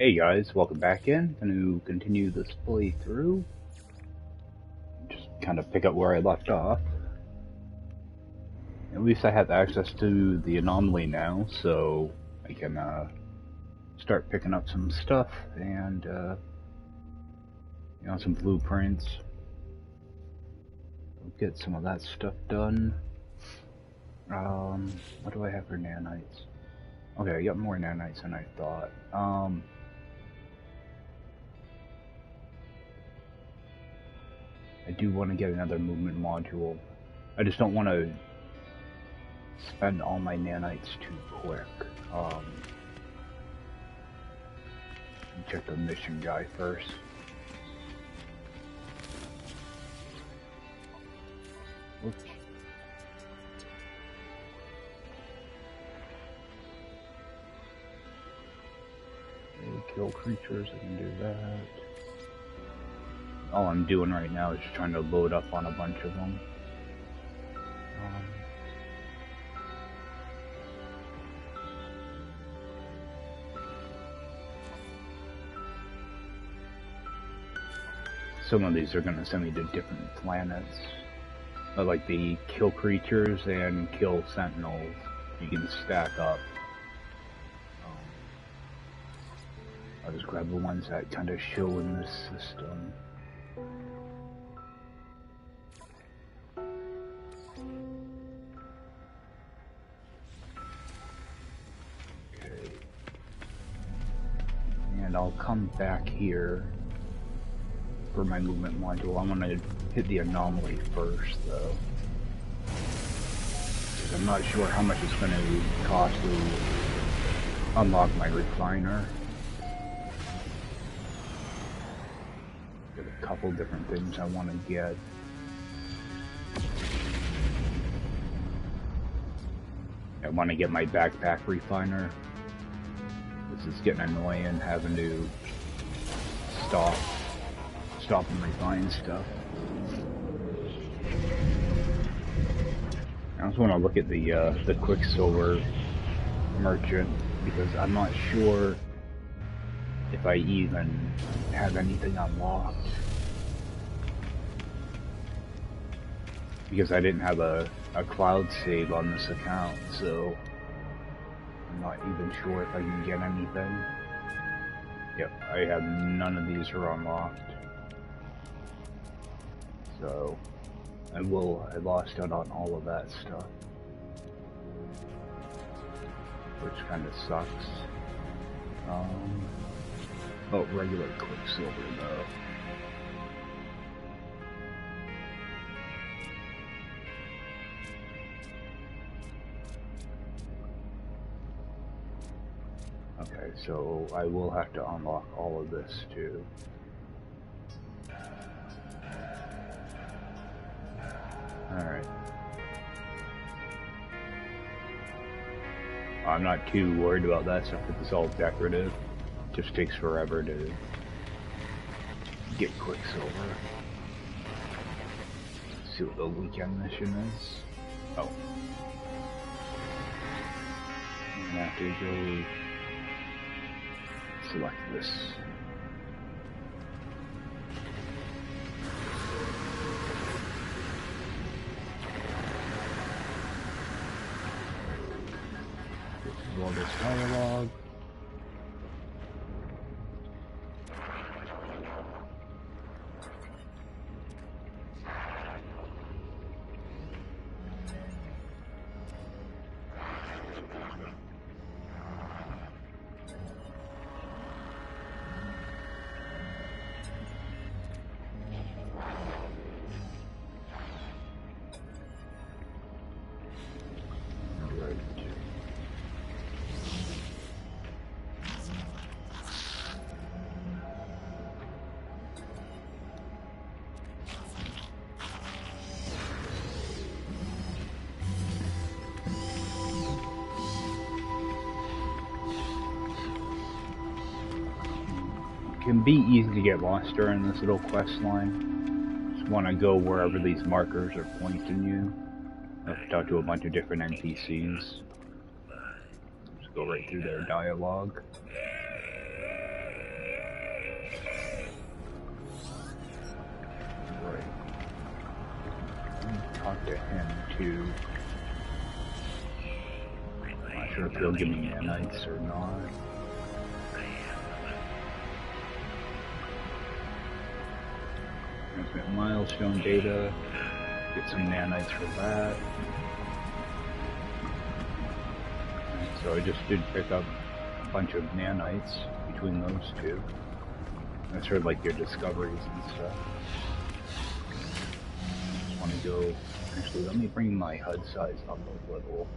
Hey guys, welcome back in. Going to continue this playthrough. Just kind of pick up where I left off. At least I have access to the anomaly now, so I can start picking up some stuff and some blueprints. We'll get some of that stuff done. What do I have for nanites? Okay, I got more nanites than I thought. I do want to get another movement module. I just don't want to spend all my nanites too quick. Check the mission guy first. Oops. Okay, kill creatures, I can do that. All I'm doing right now is just trying to load up on a bunch of them. Some of these are going to send me to different planets. Like the kill creatures and kill sentinels, you can stack up. I'll just grab the ones that kind of show in this system. Okay. And I'll come back here for my movement module. I'm gonna hit the anomaly first, though. Because I'm not sure how much it's gonna cost to unlock my refiner. Got a couple different things I want to get. I want to get my backpack refiner. This is getting annoying having to stop and refine stuff. I also want to look at the Quicksilver merchant because I'm not sure if I even have anything unlocked. Because I didn't have a cloud save on this account, so I'm not even sure if I can get anything. Yep, I have none of these are unlocked. So I lost out on all of that stuff, which kind of sucks. Oh, regular Quicksilver though. Okay, so I will have to unlock all of this too. Alright. I'm not too worried about that stuff if it's all decorative. It just takes forever to get Quicksilver. Let's see what the weekend mission is. Oh. I'm gonna have to go select this. All this dialogue. Can be easy to get lost during this little quest line. Just want to go wherever these markers are pointing you. I have to talk to a bunch of different NPCs. Just go right through their dialogue. talk to him too. I'm not sure if he'll give me nanites or not. Transmit milestone data. Get some nanites for that. So I just did pick up a bunch of nanites between those two. That's sort of like your discoveries and stuff. Just want to go. Actually, let me bring my HUD size up a little.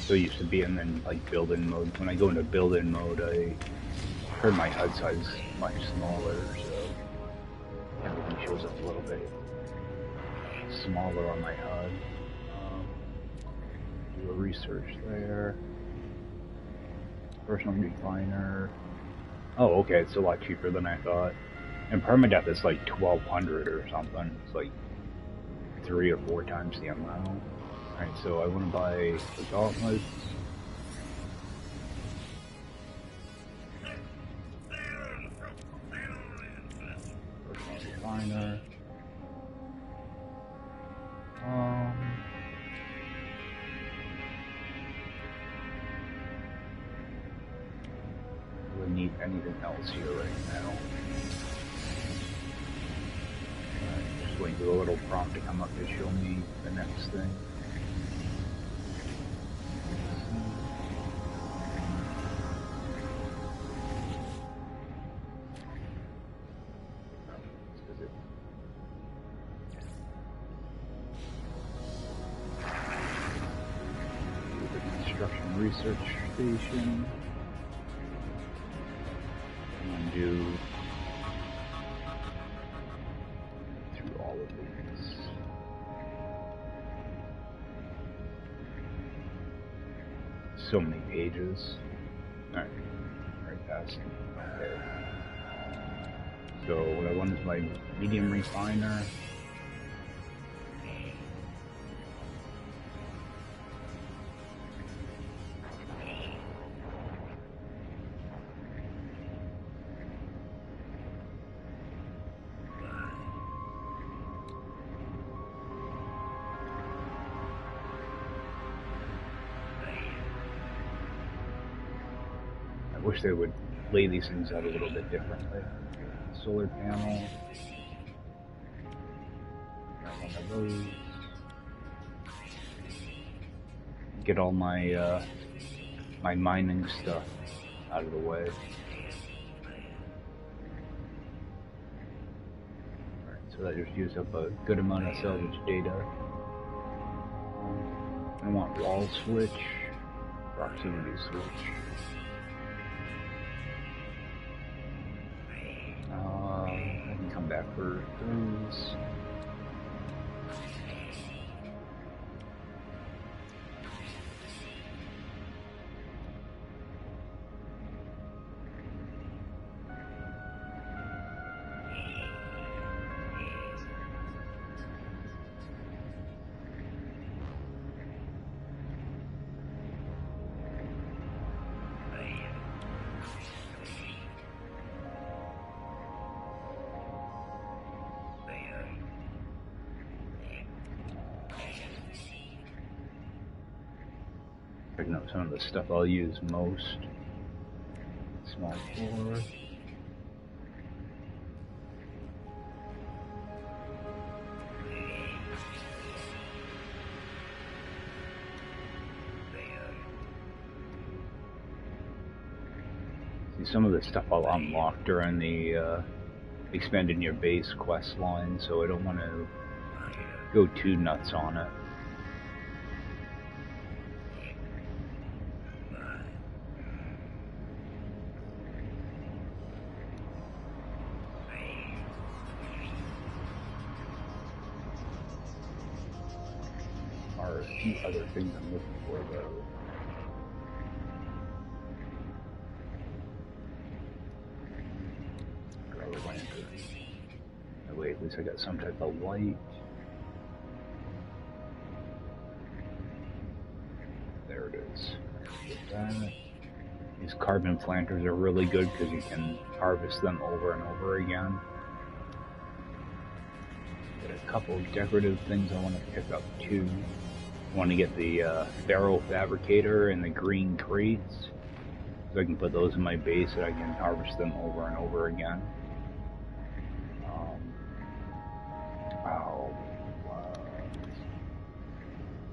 So used to be in then like build-in mode. When I go into build-in mode, I turn my HUD size much smaller, so everything shows up a little bit smaller on my HUD. Do a research there. Personal refiner. Oh, okay, it's a lot cheaper than I thought. And permadeath is like 1,200 or something. It's like 3 or 4 times the amount. Alright, so I want to buy the gauntlets. Personal refiner. Do I need anything else here right now? Alright, just waiting for the little prompt to come up to show me the next thing. Research station. And do through all of these. So many pages. Alright, right past. Okay. So what I want is my medium refiner. I wish they would lay these things out a little bit differently. Solar panel. Got one of those. Get all my my mining stuff out of the way. Alright, so that just used up a good amount of salvage data. I want wall switch, proximity switch. I can come back for those. Picking up some of the stuff I'll use most. Small core. See, some of the stuff I'll unlock during the expanding your base quest line, so I don't want to go too nuts on it. Are a few other things I'm looking for though. Grab a lantern. Oh wait, at least I got some type of light. There it is. Get that. These carbon planters are really good because you can harvest them over and over again. Got a couple of decorative things I want to pick up too. I want to get the barrel fabricator and the green crates, so I can put those in my base and I can harvest them over and over again.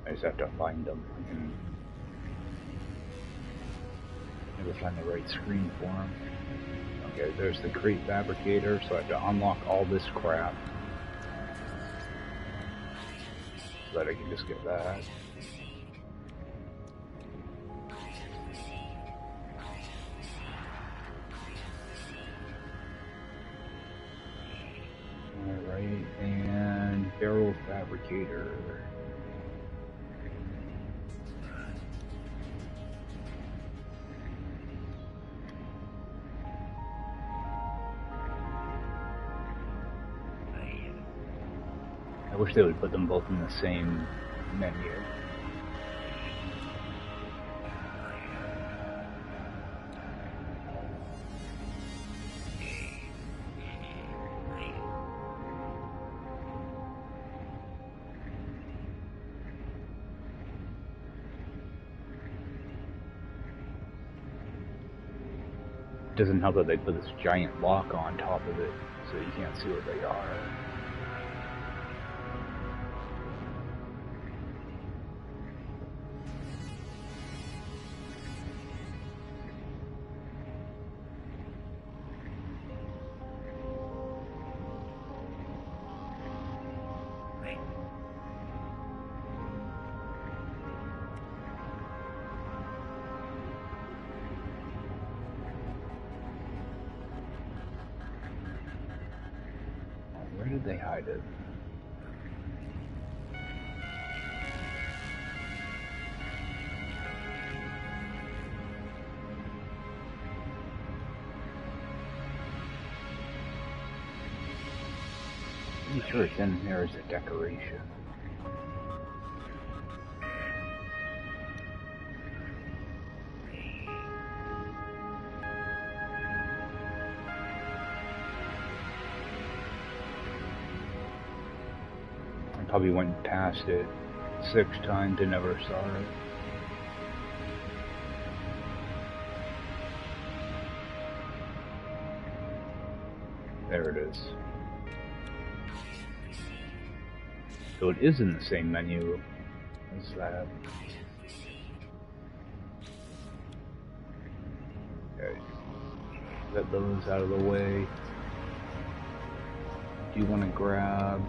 I just have to find them. I can never find the right screen for them. Okay, there's the crate fabricator, so I have to unlock all this crap so that I can just get that. Alright, and barrel fabricator. I wish they would put them both in the same menu. It doesn't help that they put this giant lock on top of it, so you can't see what they are. Where did they hide it? Pretty sure it's in there as a decoration. Probably went past it 6 times and never saw it. There it is. So it is in the same menu as that. Okay. Get those out of the way. Do you want to grab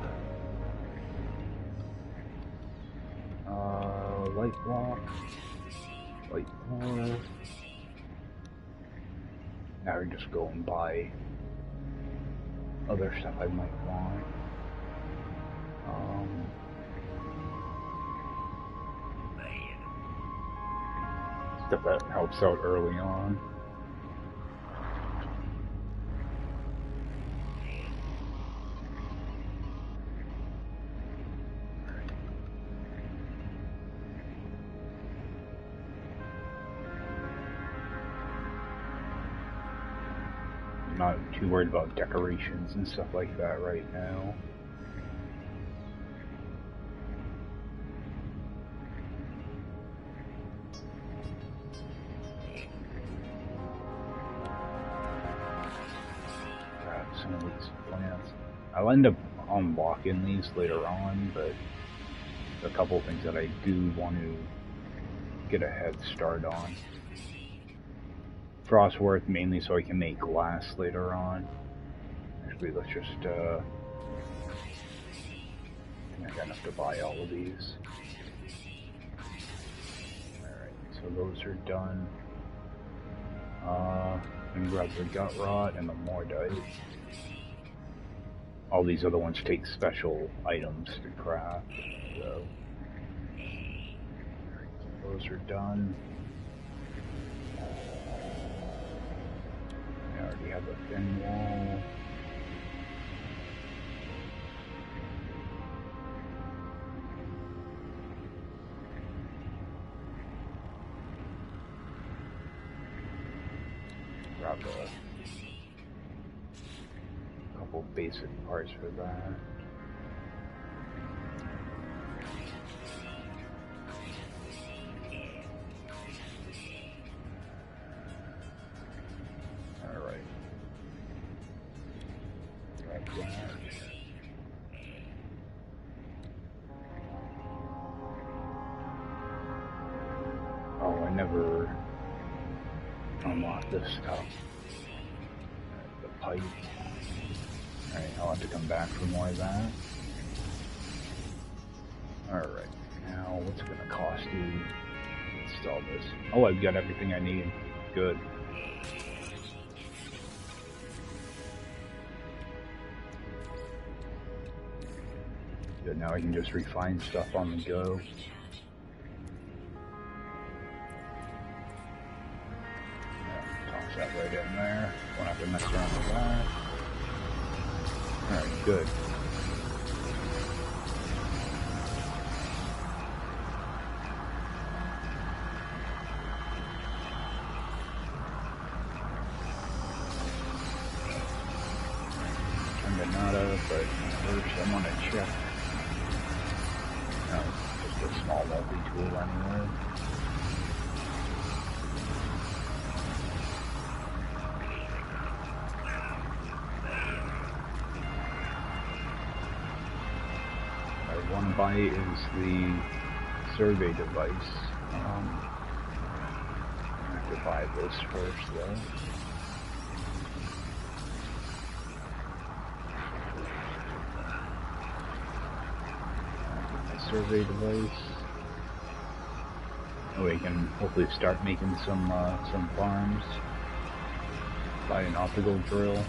light block, light 4. Now we just go and buy other stuff I might want. Stuff that helps out early on. Not too worried about decorations and stuff like that right now. Grab some of these plants. I'll end up unlocking these later on, but a couple things that I do want to get a head start on. Frostworth mainly so I can make glass later on. Actually, let's just, I think I got enough to buy all of these. Alright, so those are done. And grab the gut rot and the mordite. All these other ones take special items to craft, so. Those are done. I already have a thin wall. grab a couple basic parts for that. Alright. Grab that. Oh, I never unlocked this stuff. The pipe. Alright, I'll have to come back for more of that. Alright, now what's it gonna cost to install this? Oh, I've got everything I need. Good. Good, now I can just refine stuff on the go. That right in there. Won't have to mess around with that. Alright, good. Turn the knot up, but first I want to check. No, just a small multi-tool anyway. One buy is the survey device. I have to buy this first though. My survey device. Oh, we can hopefully start making some farms. Buy an optical drill.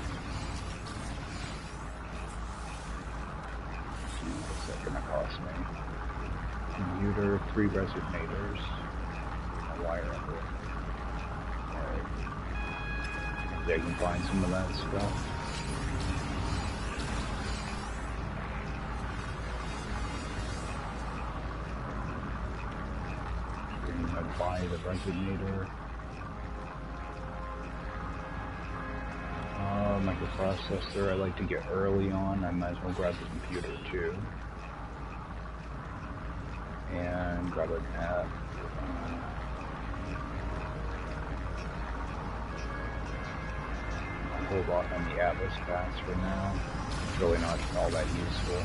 Gonna cost me. Computer, 3 resonators, a wire under it. Alright. Maybe I can find some of that stuff. I'm gonna buy the resonator. Microprocessor, I like to get early on. I might as well grab the computer too. And grab a tab. I'll hold off on the Atlas pass for now. It's really not all that useful.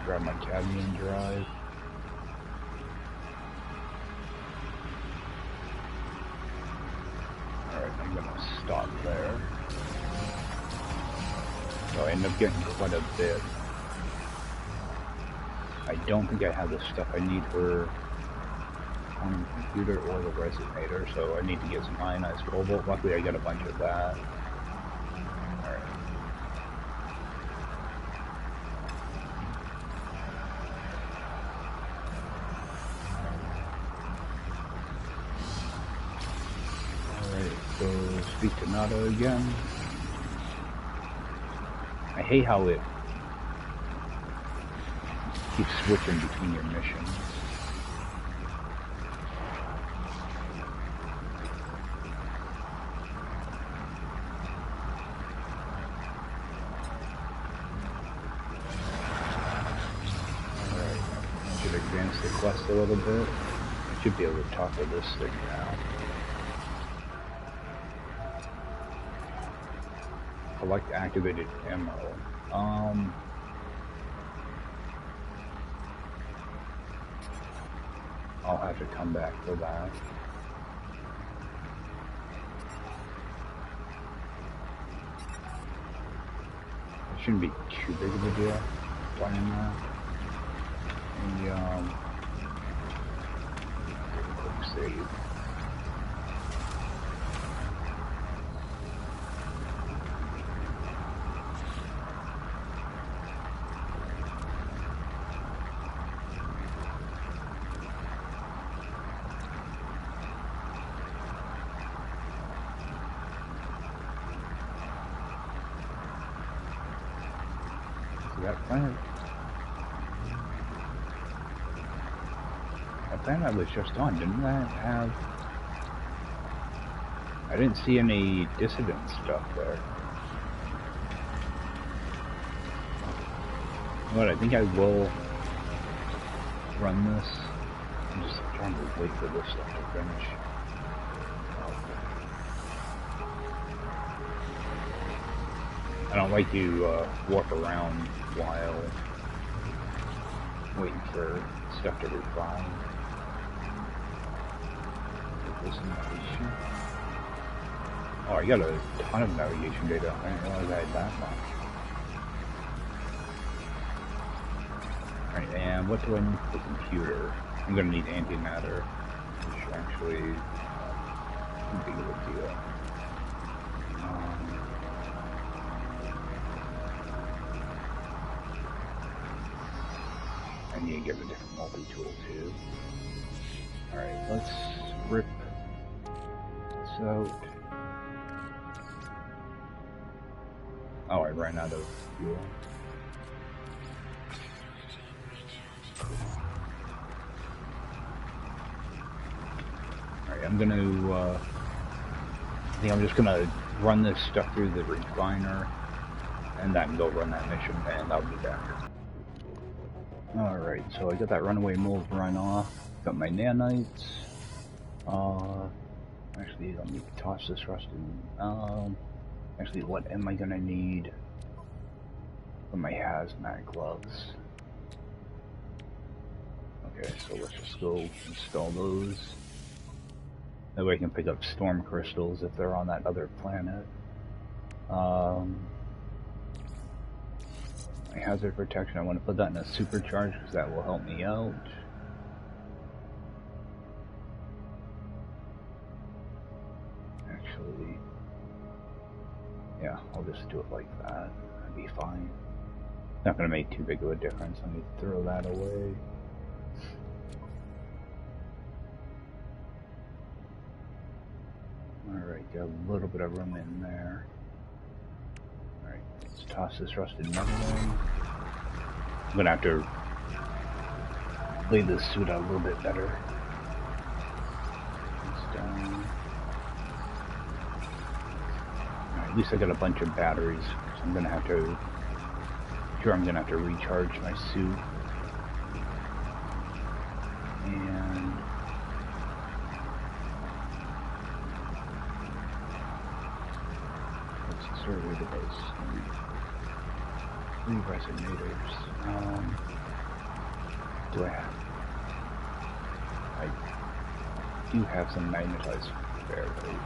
Grab my cadmium drive. I'm gonna stop there. So I end up getting quite a bit. I don't think I have the stuff I need for on the computer or the resonator, so I need to get some ionized cobalt. Luckily I got a bunch of that. Alright. So speak to Nada again. I hate how it keeps switching between your missions. Alright, I should advance the quest a little bit. I should be able to talk to this thing now. Collect activated ammo. I'll have to come back for that. It shouldn't be too big of a deal playing that. And quick save. That planet planet I was just on, didn't that have... I didn't see any dissident stuff there. But I think I will run this. I'm just trying to wait for this stuff to finish. I don't like to walk around while waiting for stuff to refine. Oh, I got a ton of navigation data. I didn't realize I had that much. Alright, and what do I need for the computer? I'm gonna need antimatter, which actually would be a good deal. I need to get a different multi-tool too. Alright, let's rip this out. Oh, I ran out of fuel. Alright, I'm gonna, I think I'm just gonna run this stuff through the refiner, and then go run that mission, and I'll be back. Alright, so I got that runaway mold run off, got my nanites, actually let me toss this rusted, actually what am I gonna need for my hazmat gloves? Okay, so let's just go install those. That way I can pick up storm crystals if they're on that other planet. My hazard protection, I want to put that in a supercharge because that will help me out. Actually, yeah, I'll just do it like that. That'd be fine. Not going to make too big of a difference. I need to throw that away. Alright, got a little bit of room in there. Alright, let's toss this rusted metal in. I'm gonna have to lay this suit out a little bit better. It's down. Alright, at least I got a bunch of batteries, so I'm gonna have to... I'm gonna have to recharge my suit. And... survey device. 3 resonators. Do I have? I do have some magnetized ferrite.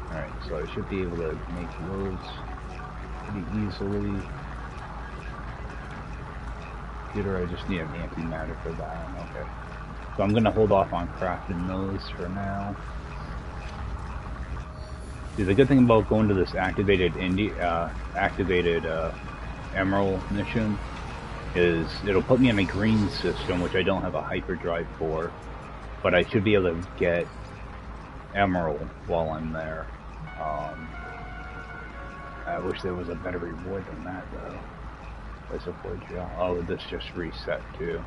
Alright, so I should be able to make those pretty easily. Computer, I just need an antimatter for that. Okay. So I'm gonna hold off on crafting those for now. See, the good thing about going to this activated Emerald mission is it'll put me in a green system, which I don't have a hyperdrive for, but I should be able to get Emerald while I'm there. I wish there was a better reward than that, though. I suppose, yeah. Oh, this just reset too.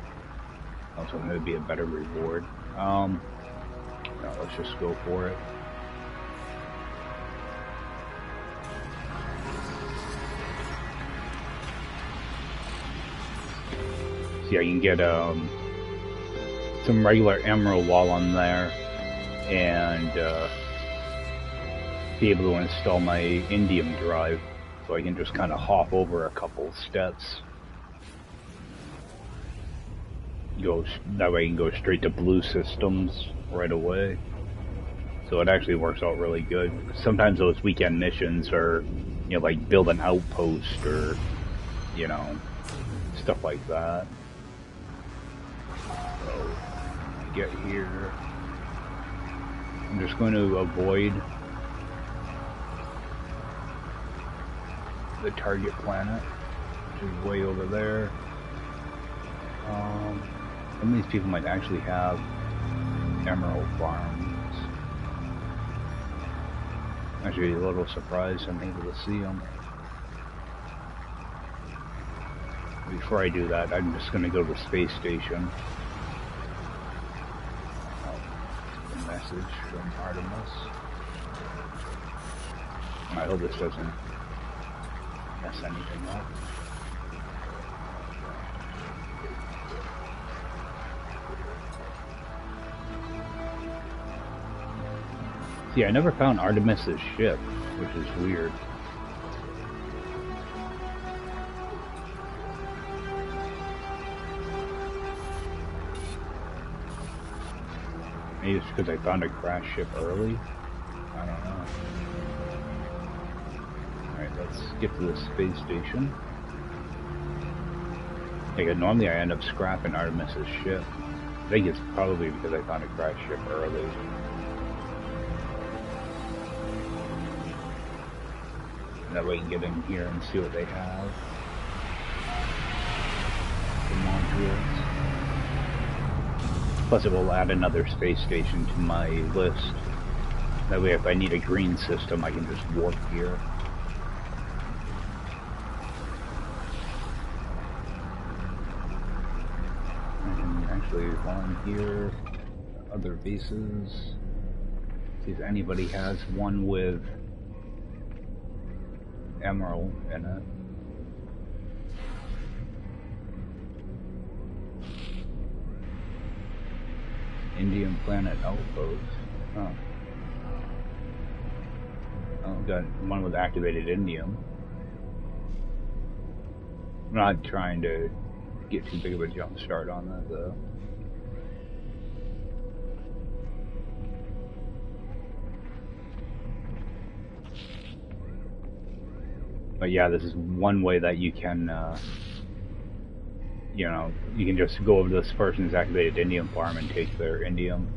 Also, maybe a better reward. No, let's just go for it. See, I can get some regular emerald while I'm there, and be able to install my indium drive, so I can just kind of hop over a couple steps. That way I can go straight to blue systems right away. So it actually works out really good. Sometimes those weekend missions are, you know, like build an outpost or, you know, stuff like that. So, I get here. I'm just going to avoid the target planet, which is way over there. Some of these people might actually have emerald farms. Actually, a little surprised I'm able to see them. before I do that, I'm just gonna go to the space station. A message from Artemis. I hope this doesn't mess anything up. See, I never found Artemis's ship, which is weird. Maybe it's because I found a crash ship early? I don't know. Alright, let's get to the space station. Like, normally I end up scrapping Artemis's ship. I think it's probably because I found a crash ship early. That way I can get in here and see what they have. The modules. Plus it will add another space station to my list. That way if I need a green system I can just warp here. And actually while I'm here, other bases. See if anybody has one with emerald in it. Indian planet outpost. Oh. Oh, got one with activated indium. I'm not trying to get too big of a jump start on that though. But yeah, this is one way that you can, you know, you can just go over to this person's activated indium farm and take their indium.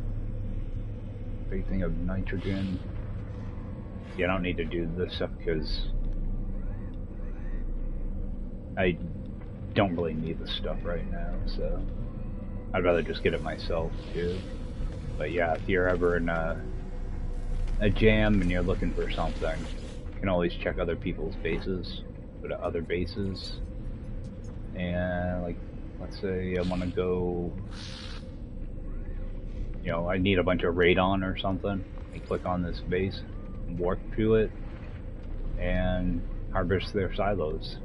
Big thing of nitrogen. Yeah, I don't need to do this stuff because I don't really need this stuff right now, so I'd rather just get it myself too. But yeah, if you're ever in a jam and you're looking for something, you can always check other people's bases, go to other bases, and like, let's say I want to go, you know, I need a bunch of radon or something, I click on this base, warp to it, and harvest their silos.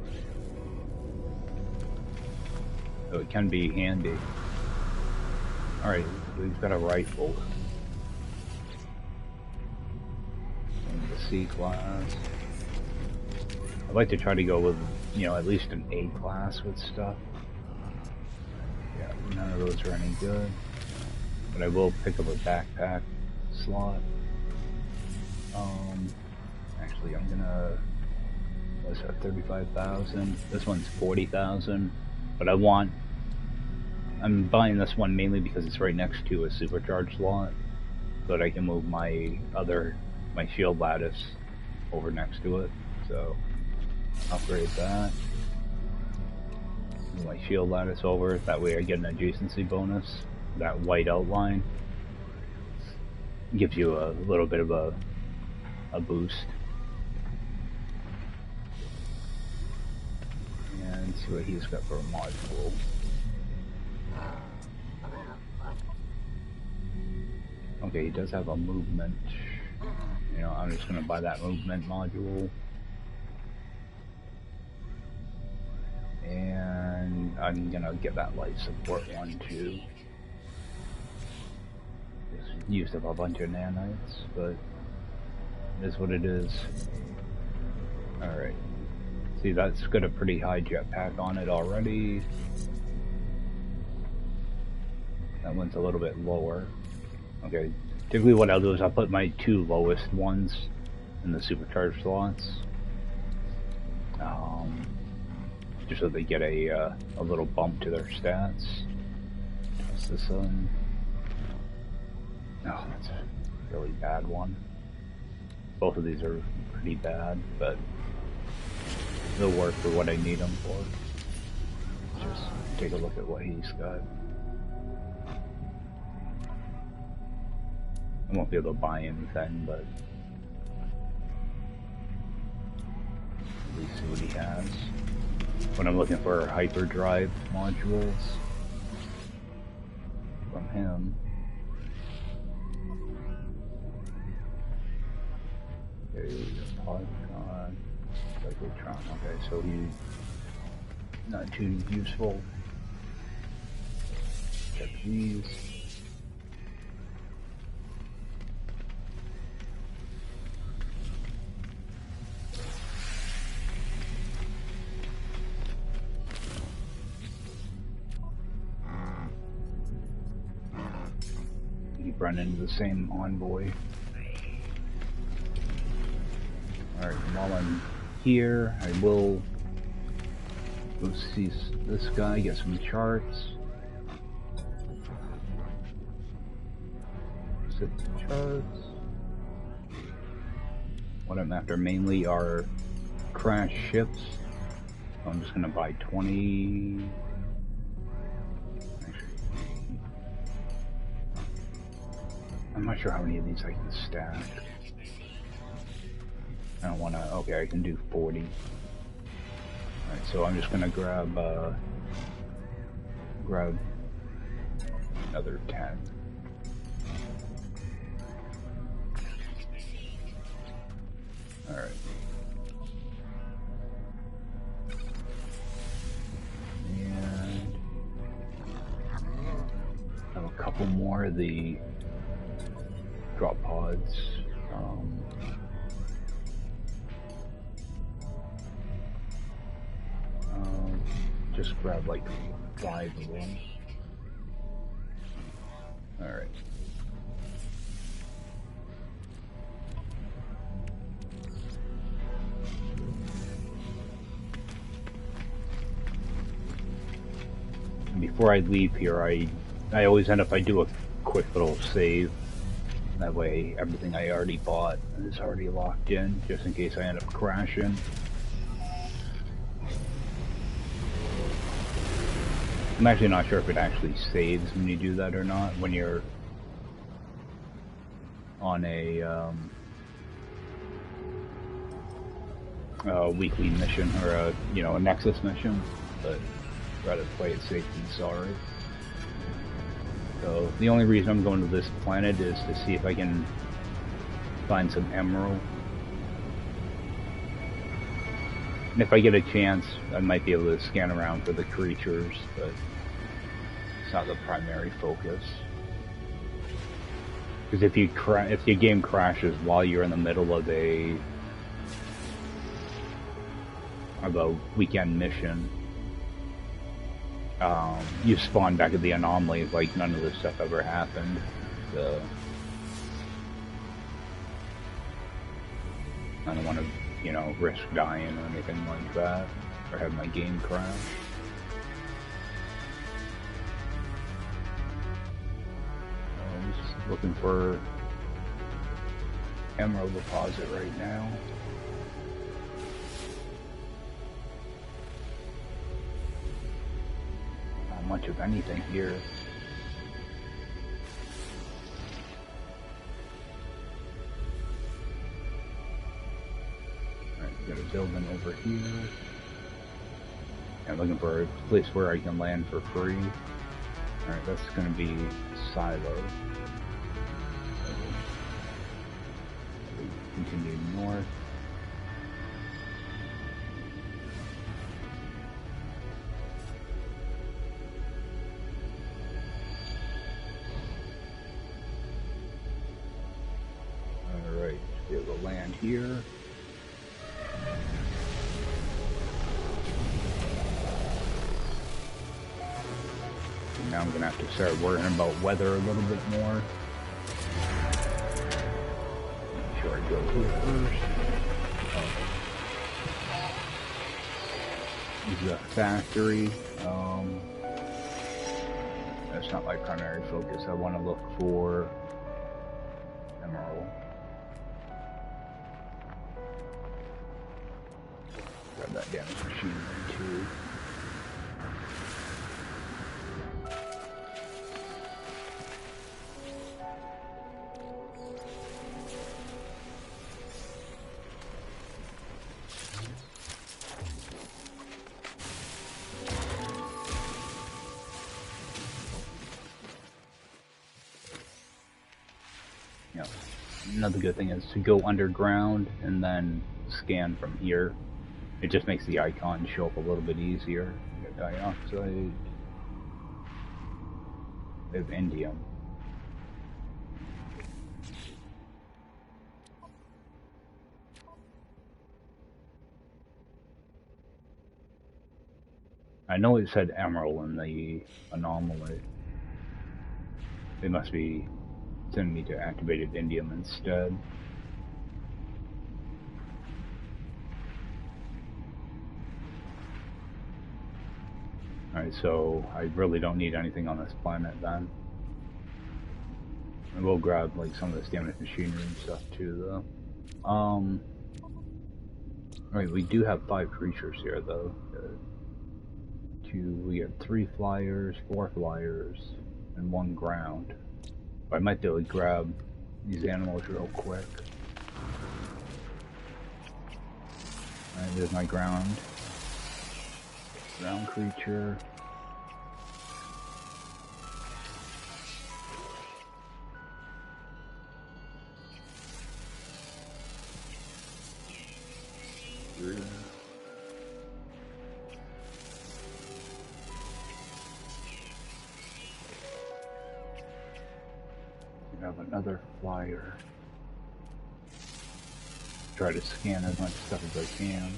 So it can be handy. Alright, we've got a rifle. The C class. I'd like to try to go with, you know, at least an A class with stuff. Yeah, none of those are any good. But I will pick up a backpack slot. Actually I'm gonna, what's that, 35,000? This one's 40,000. But I'm buying this one mainly because it's right next to a supercharged slot. So that I can move my shield lattice over next to it, so upgrade that. Move my shield lattice over, that way I get an adjacency bonus. That white outline gives you a little bit of a boost. And see what he's got for a module. Okay, he does have a movement. You know, I'm just gonna buy that movement module. And I'm gonna get that life support one too. Just used up a bunch of nanites, but it is what it is. Alright. See, that's got a pretty high jetpack on it already. That one's a little bit lower. Okay, typically what I'll do is I'll put my two lowest ones in the supercharged slots. Just so they get a little bump to their stats. Test this one. Oh, that's a really bad one. Both of these are pretty bad, but they'll work for what I need them for. Just take a look at what he's got. I won't be able to buy anything, but at least see what he has. when I'm looking for hyperdrive modules from him. Okay, Podcon, Cyclotron. Okay, so he's not too useful. Check these. Keep running into the same envoy. Alright, while I'm here, I will go see this guy, get some charts. Set the charts. What I'm after mainly are crash ships. So I'm just gonna buy 20. I'm not sure how many of these I can stack. I don't wanna, okay, I can do 40. Alright, so I'm just gonna grab another 10. Alright. And I have a couple more of the drop pods. Just grab like 5 of them. Alright. Before I leave here, I always end up, I do a quick little save. That way everything I already bought is already locked in, just in case I end up crashing. I'm actually not sure if it actually saves when you do that or not, when you're on a weekly mission, or a, you know, a Nexus mission, but I'd rather play it safe than sorry. So the only reason I'm going to this planet is to see if I can find some emerald. And if I get a chance, I might be able to scan around for the creatures, but it's not the primary focus. Because if your game crashes while you're in the middle of a weekend mission, you spawn back at the anomaly like none of this stuff ever happened. So I don't want to, you know, risk dying or anything like that, or have my game crash. I'm just looking for emerald deposit right now. Not much of anything here. Got a building over here. I'm looking for a place where I can land for free. Alright, that's gonna be Silo. Continue north. Alright, be able to land here. Now I'm gonna have to start worrying about weather a little bit more. Make sure I go here first. This is a factory. That's not my primary focus. I want to look for emerald. Grab that damage machine too. another good thing is to go underground and then scan from here. It just makes the icon show up a little bit easier. We got dioxide. We have indium. I know it said emerald in the anomaly. They must be sending me to activated indium instead. Alright, so I really don't need anything on this planet then. And we'll grab like some of this damaged machinery and stuff too though. Alright, we do have 5 creatures here though. We have 3 flyers, 4 flyers, and 1 ground. I might be able to grab these animals real quick. Alright, there's my ground creature. We have another flyer. Try to scan as much stuff as I can.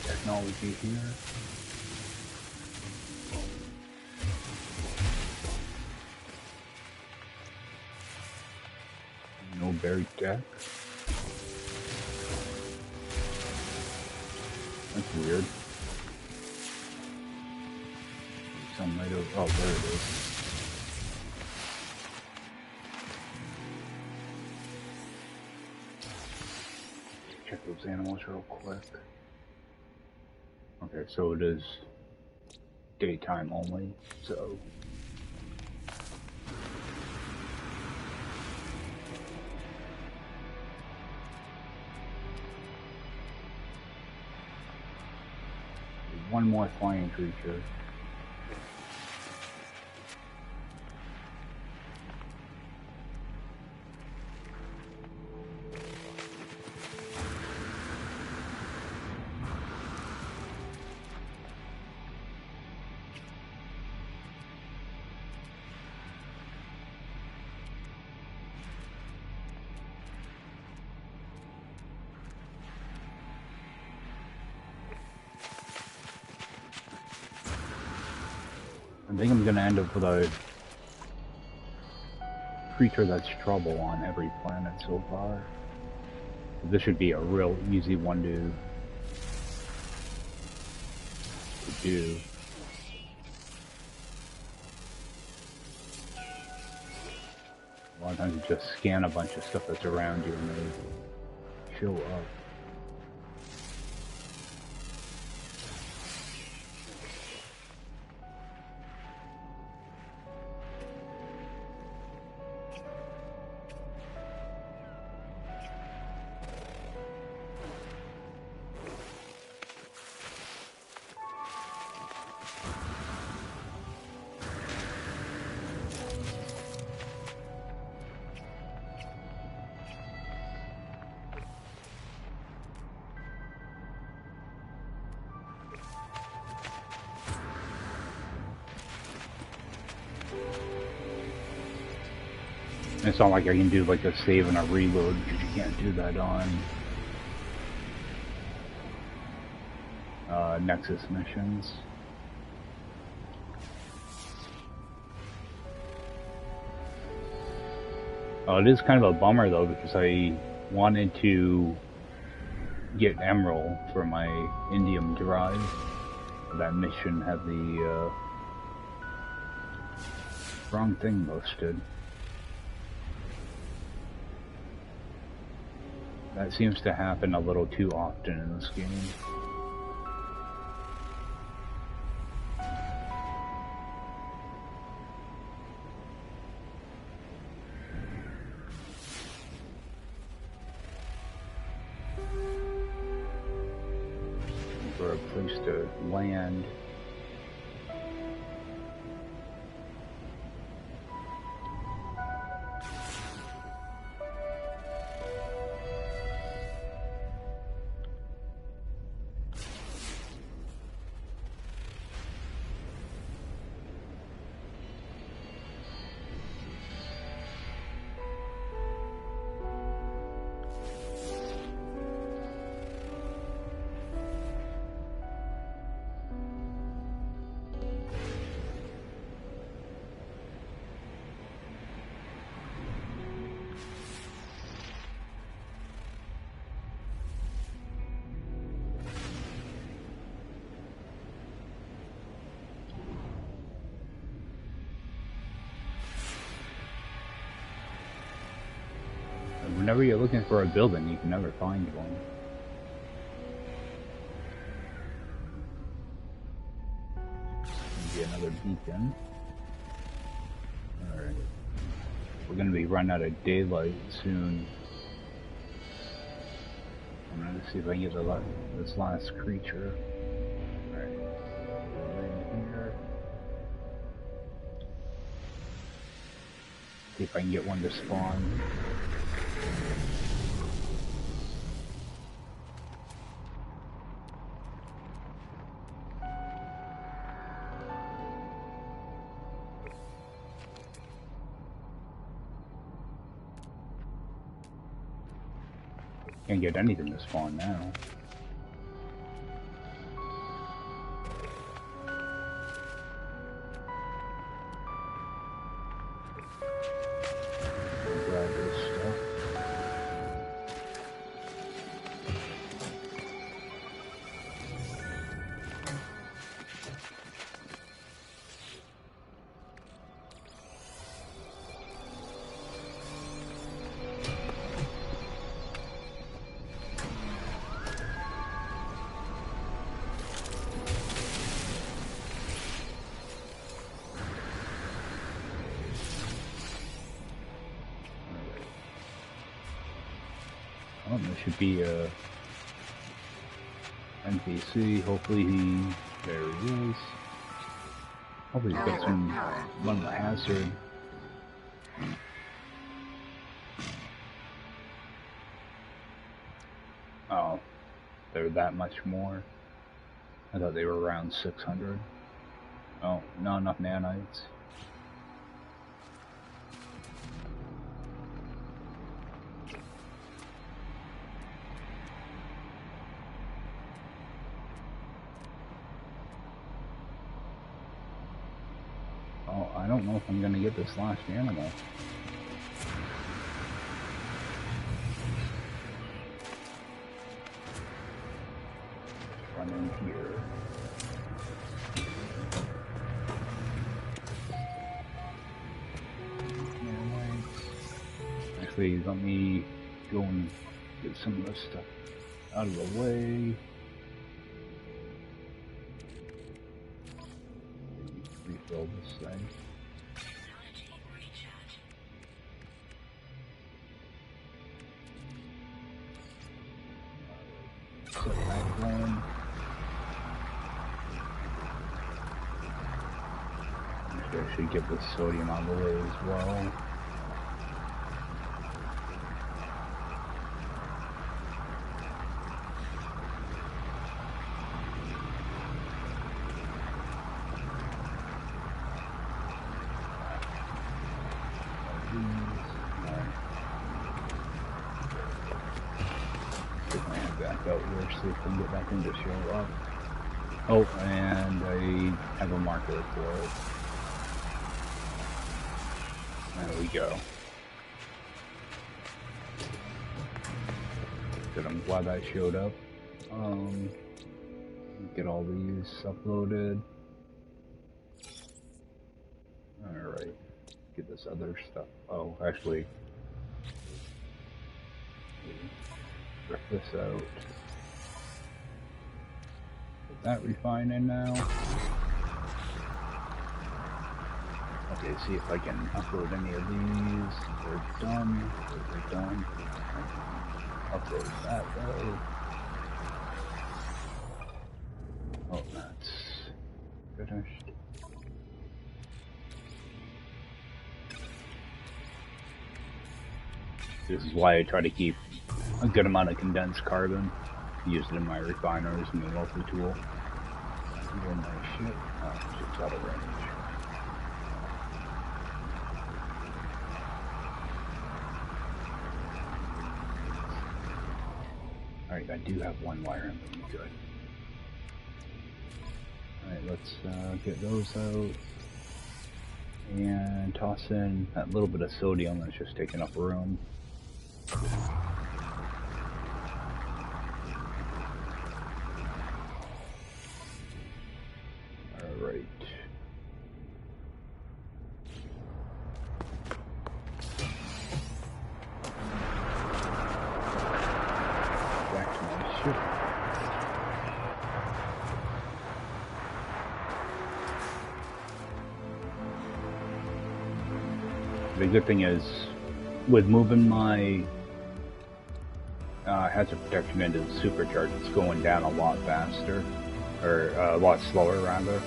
Technology here. No buried deck. That's weird. Some right over. Oh, there it is. Check those animals real quick. Okay, so it is daytime only, so one more flying creature. I think I'm gonna end up with a creature that's trouble on every planet so far. This should be a real easy one to do. A lot of times you just scan a bunch of stuff that's around you and they show up. It's not like I can do like a save and a reload, because you can't do that on Nexus missions. Oh, it is kind of a bummer though, because I wanted to get Emerald for my Indium drive. That mission had the wrong thing posted. That seems to happen a little too often in this game. For a place to land. Whenever you're looking for a building, you can never find one. Maybe another beacon. Alright. We're gonna be running out of daylight soon. I'm gonna see if I can get this last creature. Alright. In here. See if I can get one to spawn. Can't get anything to spawn now. Grab this stuff. Oh, there should be a NPC. Hopefully there he is. Hopefully he's got one of the hazard. Oh, they're that much more. I thought they were around 600. Oh, not enough nanites. I don't know if I'm gonna get this last animal. Run in here. Actually, let me go and get some of this stuff out of the way. Refill this thing. Set that going. I should get the sodium out of the way as well. Out here, see if we can get back into show up. Oh, and I have a marker for it. There we go. said, I'm glad I showed up. Get all these uploaded. Alright. Get this other stuff. Oh, actually. Rip this out. Put that refine in now. Okay, see if I can upload any of these. They're done. They're done. Upload that though. Oh, that's finished. This is why I try to keep a good amount of condensed carbon. Use it in my refiners and the multi-tool. Doing my shit. Oh, shit's out of range. Alright, I do have one wire in them. Good. Alright, let's get those out. And toss in that little bit of sodium that's just taking up room. Alright. Back to my ship. The good thing is, with moving my hazard protection into the supercharge, it's going down a lot faster, or a lot slower rather.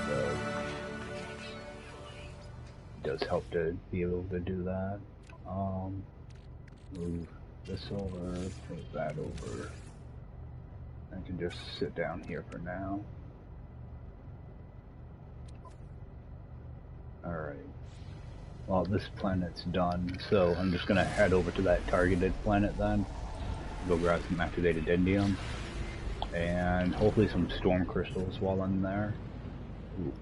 So it does help to be able to do that. Move this over, move that over. I can just sit down here for now. Alright. Well, this planet's done, so I'm just gonna head over to that targeted planet then. Go grab some activated indium. And hopefully some storm crystals while I'm there. Ooh.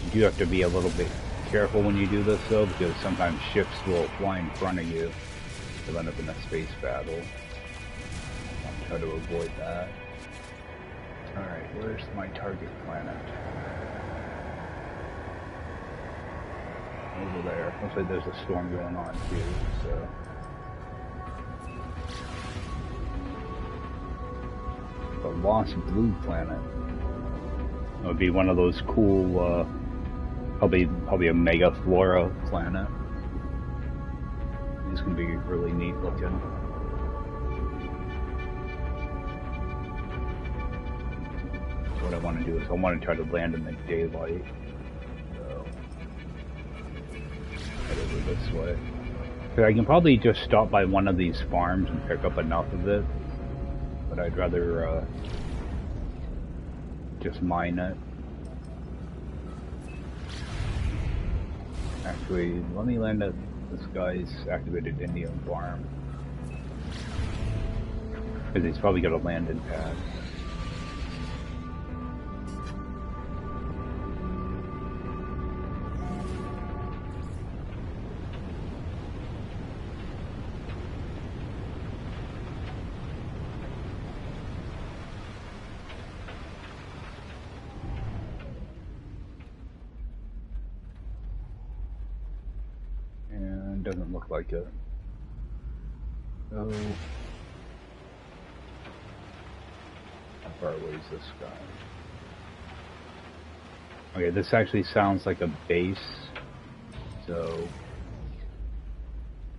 You do have to be a little bit careful when you do this though, because sometimes ships will fly in front of you. You'll end up in a space battle. I'll try to avoid that. Alright, where's my target planet? Over there. Looks like there's a storm going on too, so. The Lost Blue Planet. It would be one of those cool, probably a mega flora planet. It's gonna be really neat looking. What I want to do is I want to try to land in the daylight. So head over this way. Cause I can probably just stop by one of these farms and pick up enough of it, but I'd rather just mine it. Actually, let me land at this guy's activated indium farm. Because he's probably got a landing pad. Doesn't look like it. Oh. How far away is this guy? Okay, this actually sounds like a base. So,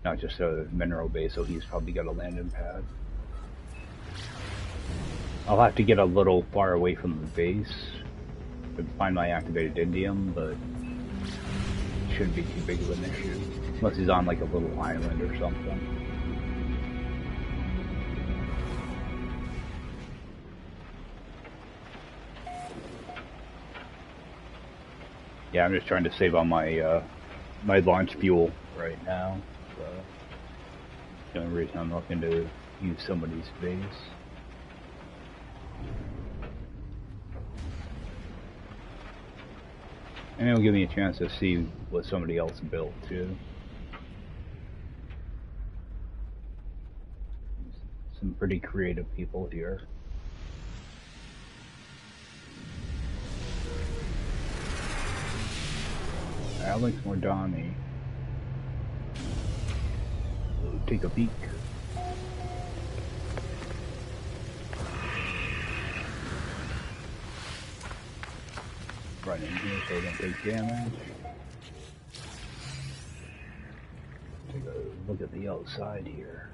not just a mineral base, so he's probably got a landing pad. I'll have to get a little far away from the base to find my activated indium, but it shouldn't be too big of an issue. Unless he's on like a little island or something. Yeah, I'm just trying to save on my my launch fuel right now. So the only reason I'm looking to use somebody's base. And it'll give me a chance to see what somebody else built too. Some pretty creative people here. Alex Mordani. Take a peek. Right in here so I don't take damage. Take a look at the outside here.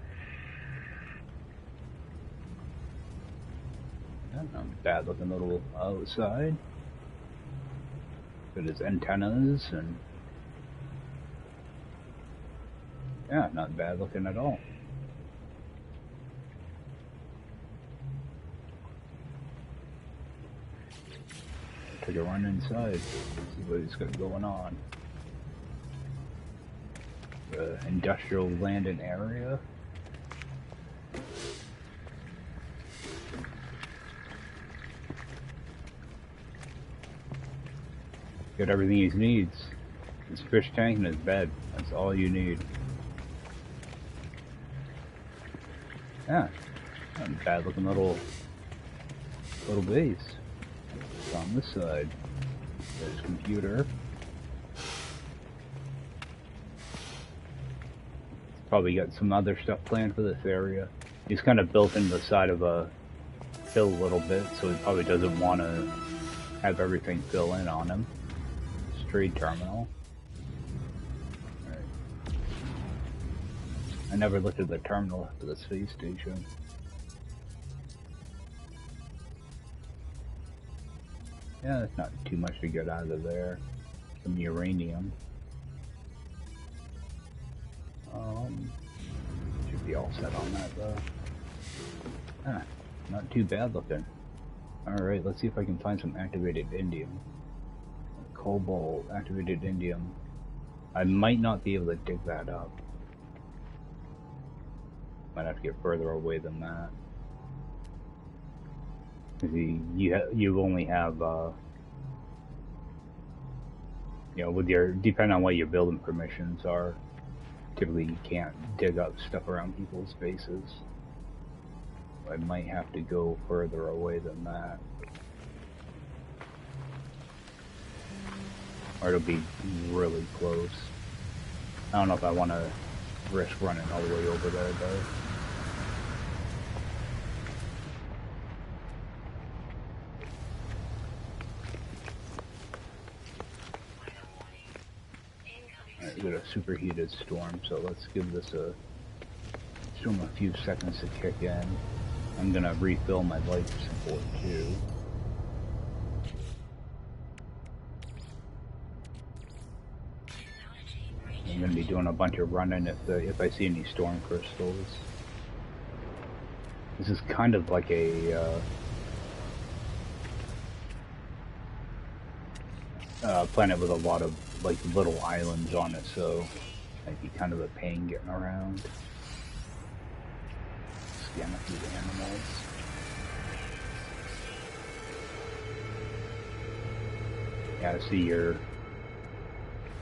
Not a bad looking little outside. Got his antennas and yeah, not bad looking at all. Take a run inside, see what he's got going on. The industrial landing area. Got everything he needs. His fish tank and his bed. That's all you need. Yeah, not a bad looking little base. It's on this side. There's computer. Probably got some other stuff planned for this area. He's kind of built into the side of a hill a little bit, so he probably doesn't want to have everything fill in on him. Trade terminal. Alright. I never looked at the terminal for the space station. Yeah, that's not too much to get out of there. Some uranium. Should be all set on that though. Ah, not too bad looking. Alright, let's see if I can find some activated indium. Cobalt, activated indium. I might not be able to dig that up. Might have to get further away than that. You only have, you know, with your, depending on what your building permissions are, typically you can't dig up stuff around people's bases. I might have to go further away than that. Or it'll be really close. I don't know if I want to risk running all the way over there though. Alright, we got a superheated storm, so let's give this a few seconds to kick in. I'm gonna refill my life support too. I'm going to be doing a bunch of running if I see any storm crystals. This is kind of like a planet with a lot of like little islands on it, so it might be kind of a pain getting around. Scan a few animals. Yeah, I see your...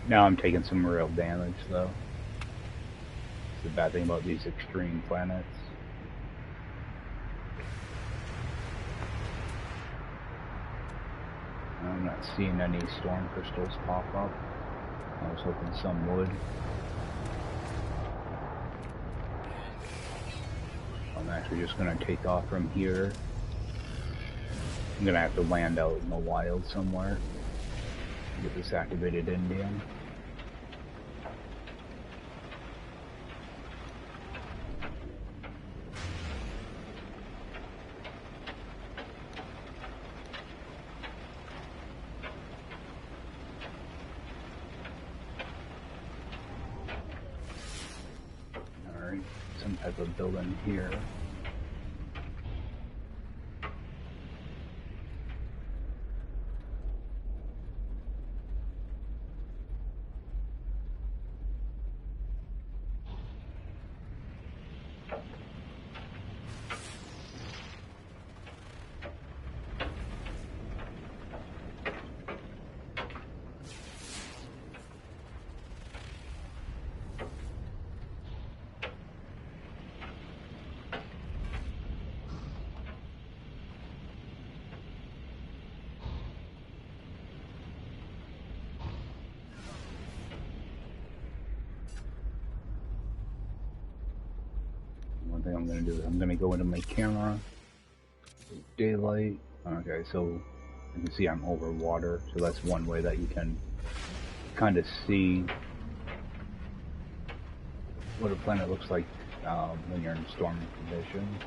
Now I'm taking some real damage, though. It's the bad thing about these extreme planets. I'm not seeing any storm crystals pop up. I was hoping some would. I'm actually just going to take off from here. I'm going to have to land out in the wild somewhere. Get this activated indium. Alright, some type of building here. I'm gonna do is I'm gonna go into my camera, daylight. Okay, so you can see I'm over water, so that's one way that you can kind of see what a planet looks like when you're in stormy conditions.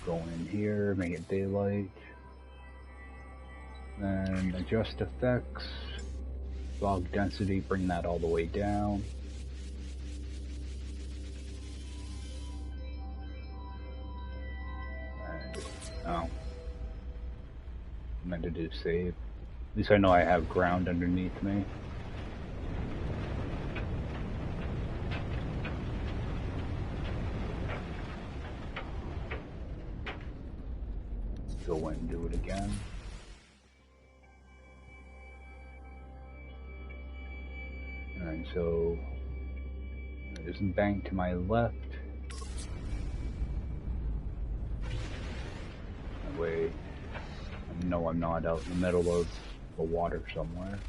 Go in here, make it daylight, then adjust effects, fog density, bring that all the way down. And, oh, I meant to do save. At least I know I have ground underneath me. Go in and do it again. Alright, so there's a bank to my left. That way I know I'm not out in the middle of the water somewhere.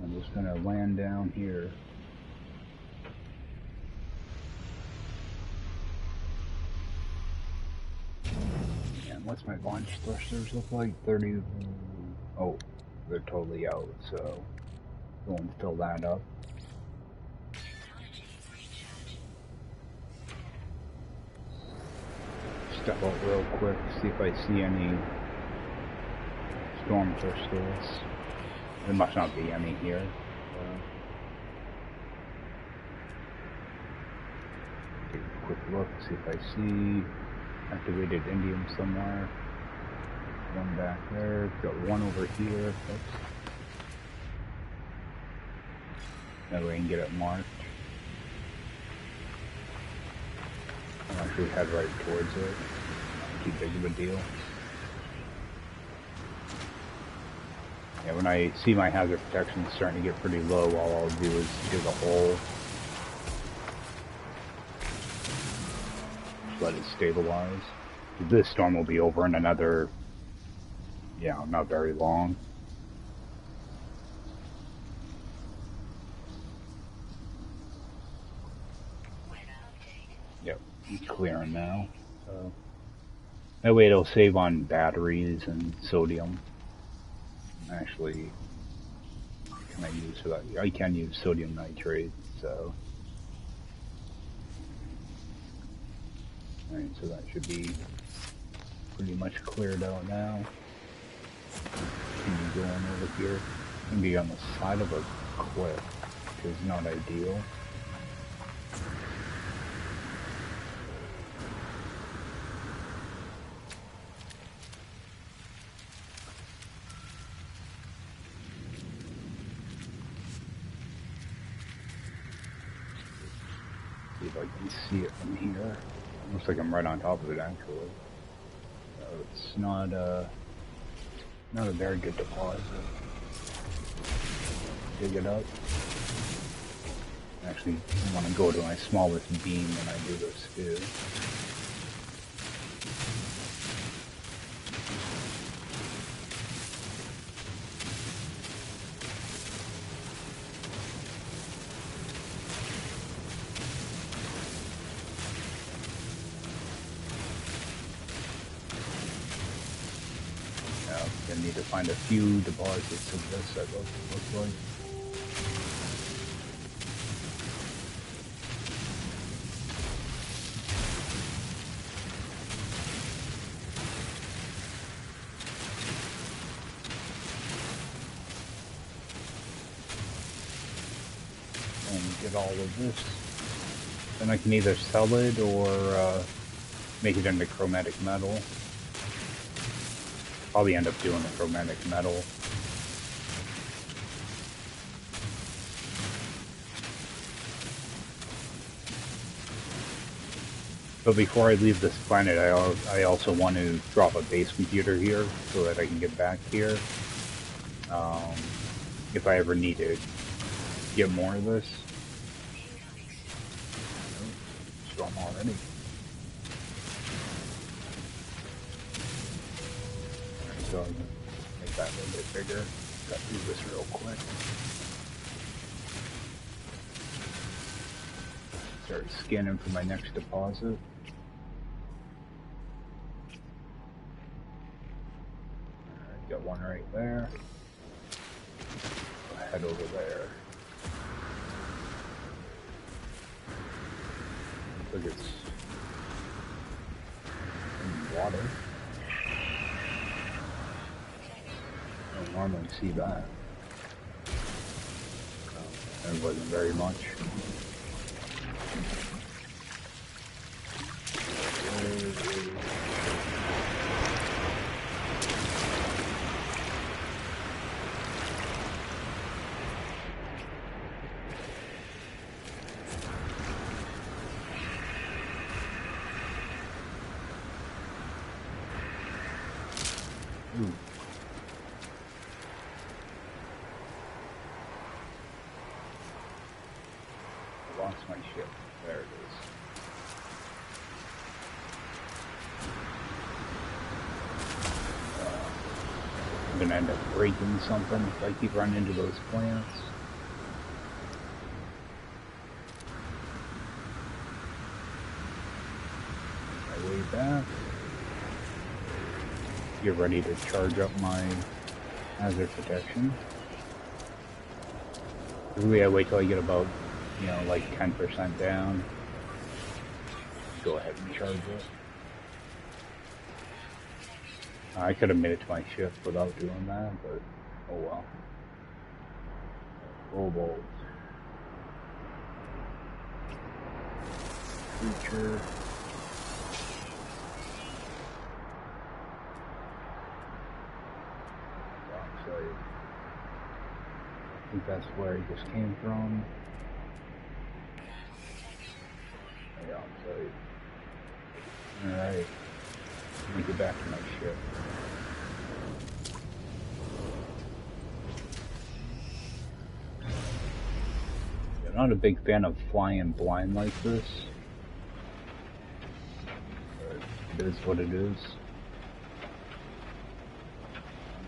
I'm just gonna land down here. And what's my launch thrusters look like? 30. Oh, they're totally out, so go and fill that up. Step out real quick, see if I see any storm crystals. There must not be any here. Take a quick look, see if I see activated indium somewhere. One back there, got one over here. Oops. That way I can get it marked. I'll actually head right towards it. Not too big of a deal. Yeah, when I see my hazard protection starting to get pretty low, all I'll do is dig a hole. Just let it stabilize. This storm will be over in another, yeah, not very long. Yep, it's clearing now. So that way it'll save on batteries and sodium. Actually, what can I use for that? I can use sodium nitrate, so. Alright, so that should be pretty much cleared out now. Continue going over here. Can be on the side of a cliff, which is not ideal. See if I can see it from here. Looks like I'm right on top of it, actually. So it's not a very good deposit. Dig it up. Actually, I want to go to my smallest beam when I do this too. I need to find a few deposits of this that look like. And get all of this. Then I can either sell it or make it into chromatic metal. Probably end up doing the chromatic metal. But before I leave this planet, I also want to drop a base computer here so that I can get back here. If I ever need to get more of this. Storm already. so I'm gonna make that a little bit bigger. Gotta do this real quick. Start scanning for my next deposit. Alright, got one right there. Head over there. Looks like it's in water. I don't normally see that. There wasn't very much. Ooh. I lost my ship. There it is. I'm gonna end up breaking something if I keep running into those plants. My way back. Get ready to charge up my hazard protection. Usually I wait till I get about, you know, like 10% down. Go ahead and charge it. I could have made it to my ship without doing that, but oh well. Cobalt. Future. I think that's where he just came from. Yeah, alright. Let me get back to my ship. I'm not a big fan of flying blind like this. But it is what it is.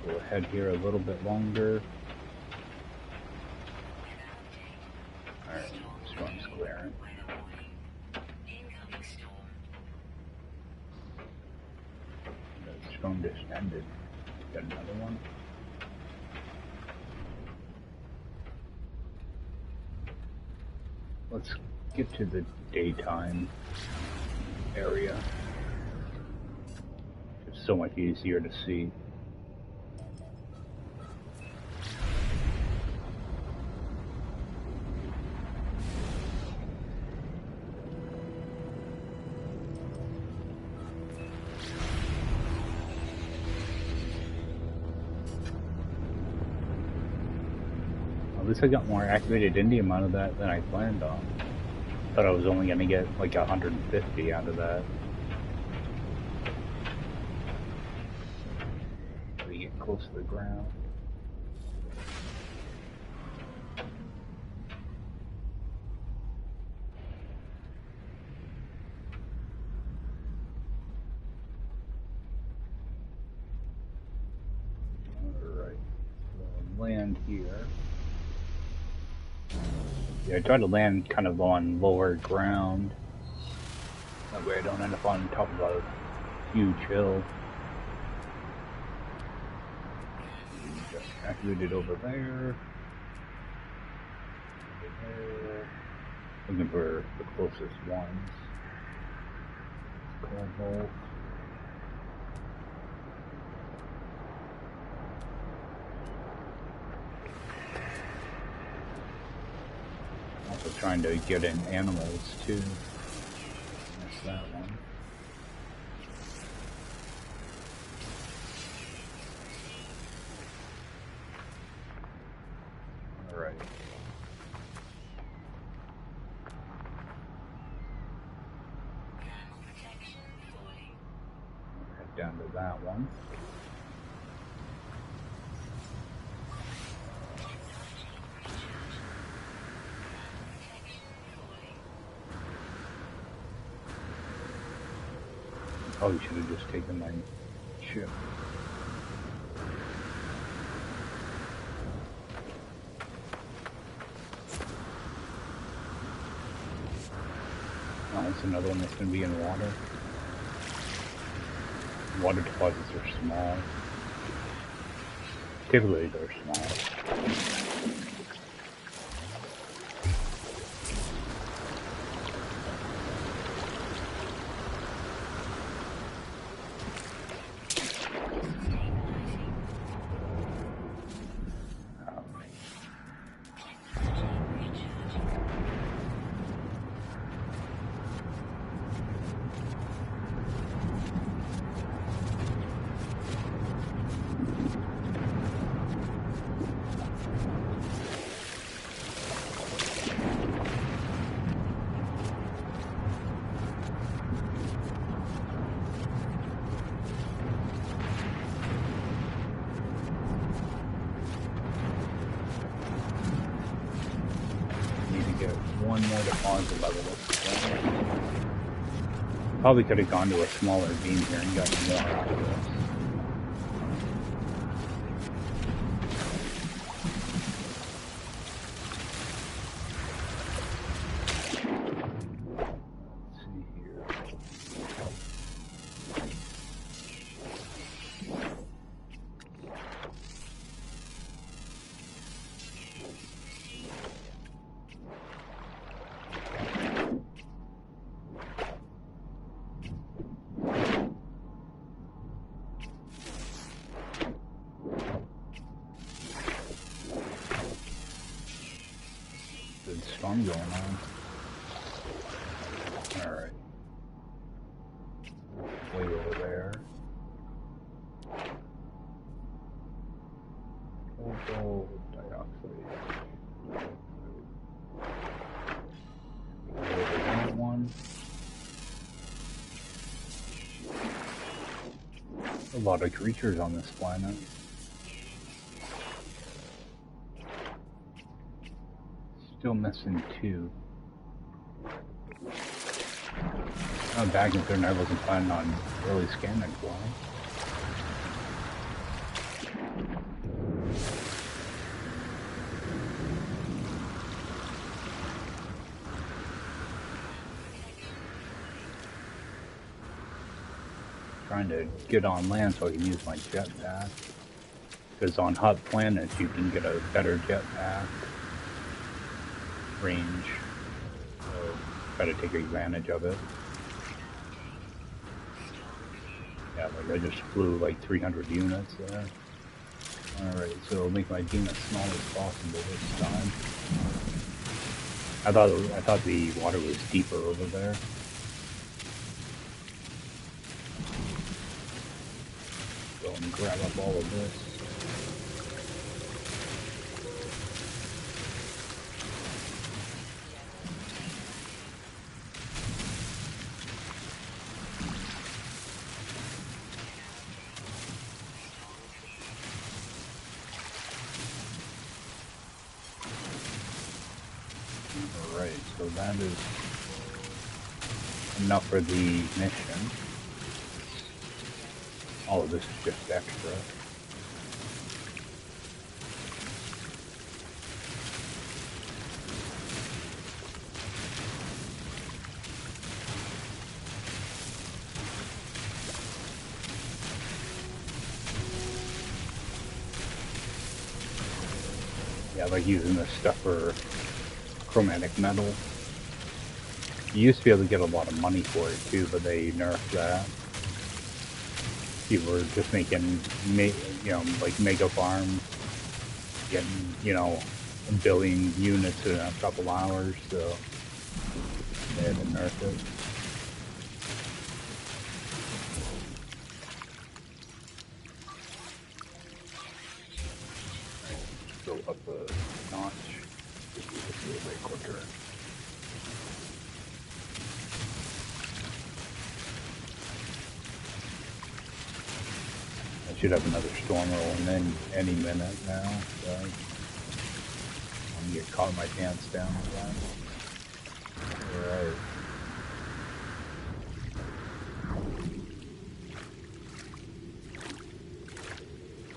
I'll go ahead here a little bit longer. Alright, storm's clearing. The storm just ended. Got another one. Let's get to the daytime area. It's so much easier to see. At least I got more activated indium out of that than I planned on. Thought I was only going to get like 150 out of that. We get close to the ground. Alright, we'll land here. Yeah, I try to land kind of on lower ground. That way I don't end up on top of a huge hill. Just activated over there. Looking for the closest ones. Cobalt. Also trying to get in animals too. Missed that one. Alright. Head down to that one. Probably should have just taken my ship. That's another one that's going to be in water. Water deposits are small. Typically they're small. One more deposit level. Probably could have gone to a smaller beam here and gotten more out of this. Storm going on. Alright. Way over there. Carbon dioxide. Over that one. A lot of creatures on this planet. Still missing 2. I'm back in there, I wasn't planning on really scanning for them. Trying to get on land so I can use my jetpack. Because on hot planets you can get a better jetpack range, so try to take advantage of it. Yeah, like I just flew like 300 units there. Alright, so make my beam as small as possible this time. I thought the water was deeper over there. Go and grab up all of this. So that is enough for the mission. All of this is just extra. Yeah, I like using this stuff for chromatic metal. You used to be able to get a lot of money for it too, but they nerfed that. People were just making, like mega farms, getting, a billion units in a couple hours, so they had to nerf it. Go up a notch. Just do this a little bit quicker. I should have another storm rolling in any minute now, so I'm gonna get caught in my pants down with that. Alright.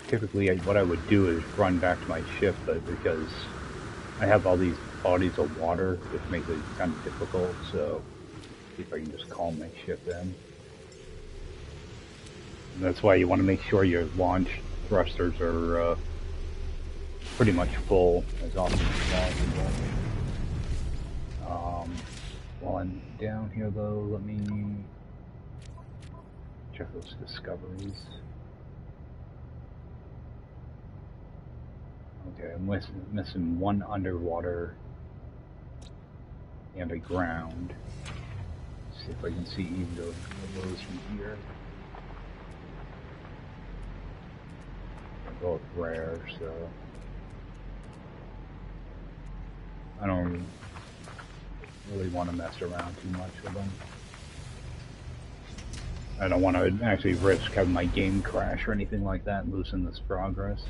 Typically, what I would do is run back to my ship, but because I have all these bodies of water, it makes it kind of difficult, so See if I can just call my ship in. And that's why you want to make sure your launch thrusters are pretty much full as often as possible. While I'm down here though, let me check those discoveries. Okay, I'm missing one underwater and a ground. See if I can see either of those from here. They're both rare, so I don't really want to mess around too much with them. I don't want to actually risk having my game crash or anything like that and losing this progress.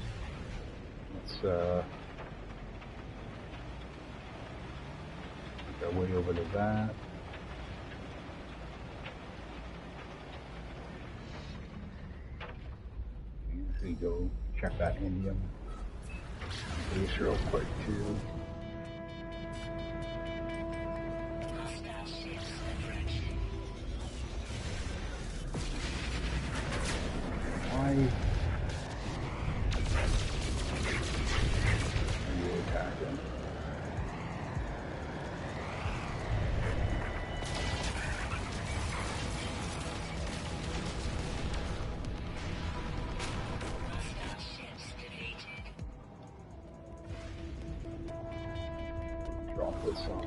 Let's go way over to that. Usually go check that Indian base real quick too. Why are you attacking? Drop this on.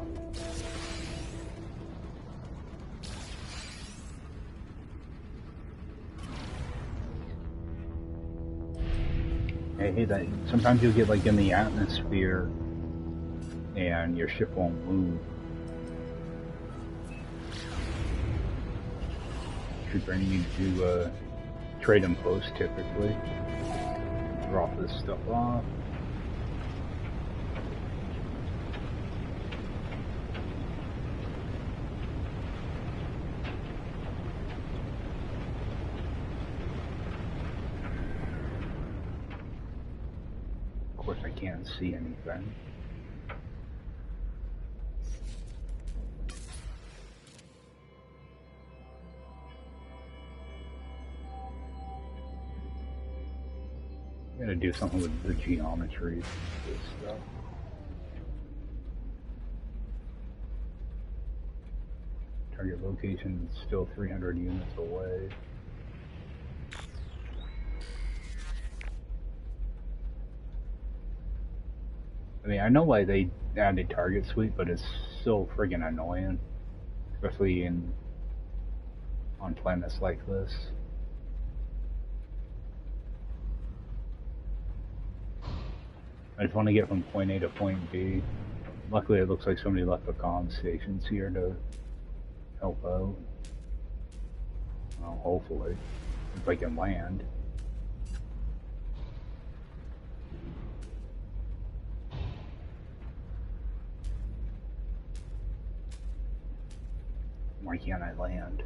Hey, that sometimes you'll get like in the atmosphere and your ship won't move. Should bring you to trade and post typically. Drop this stuff off. Of course, I can't see anything. I'm gonna do something with the geometry of this stuff. Target location is still 300 units away. I mean, I know why they added target sweep, but it's so friggin' annoying, especially on planets like this. I just want to get from point A to point B. Luckily, it looks like somebody left the comm stations here to help out. Well, hopefully, if I can land. Why can't I land?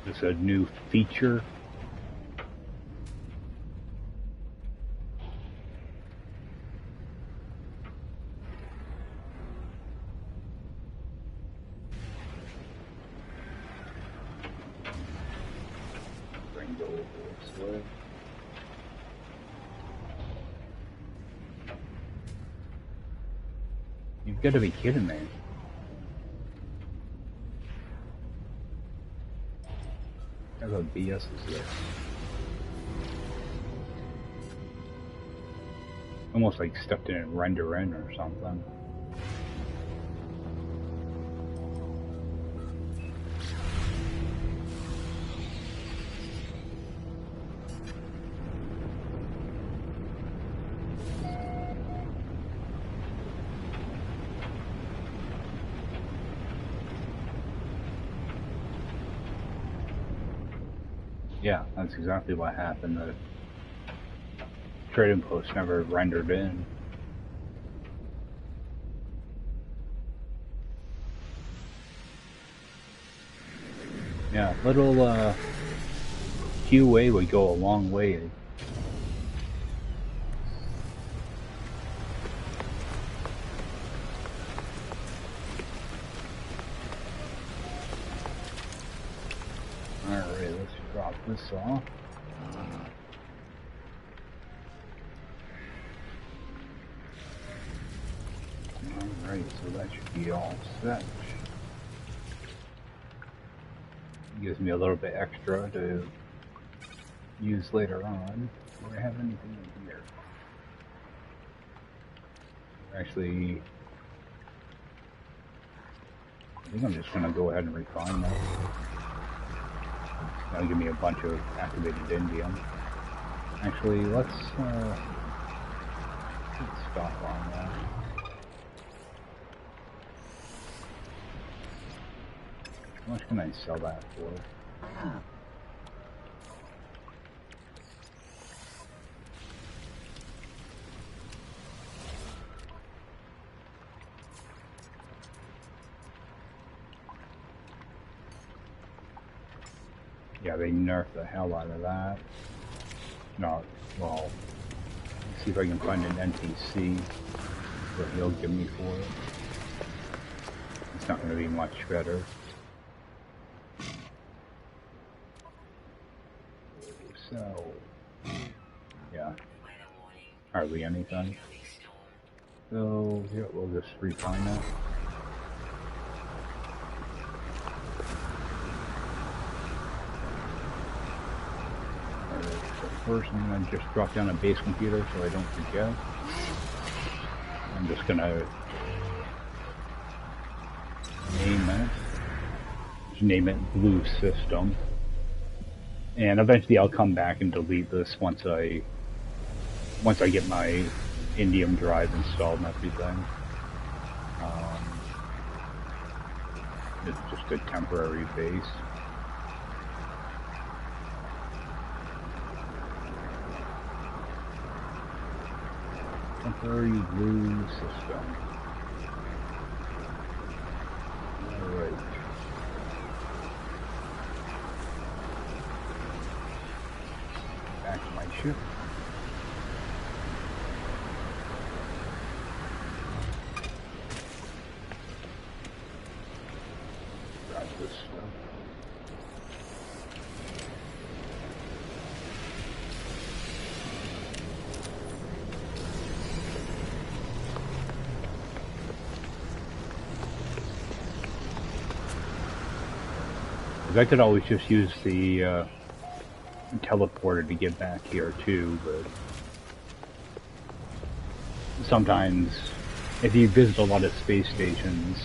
This is a new feature. Bring the over this way. You've got to be kidding me. What kind of BS is this? Almost like stepped in and render in or something. Yeah, that's exactly what happened. The trading post never rendered in. Yeah, little QA would go a long way. Alright, let's drop this off. Alright, so that should be all set. Gives me a little bit extra to use later on. Do I have anything in here? Actually, I think I'm just going to go ahead and refine that. That'll give me a bunch of activated indium. Actually, let's stop on that. How much can I sell that for? Yeah, they nerfed the hell out of that. No, well, let's see if I can find an NPC what he'll give me for it. It's not going to be much better. So, yeah, hardly anything. So, here, we'll just refine that. First, I'm going to just drop down a base computer so I don't forget. I'm just going to name it Blue System. And eventually I'll come back and delete this once I get my indium drive installed and everything. It's just a temporary base. Temporary Blue System. Alright. Back to my ship. Grab this stuff. I could always just use the teleporter to get back here too, but sometimes if you visit a lot of space stations,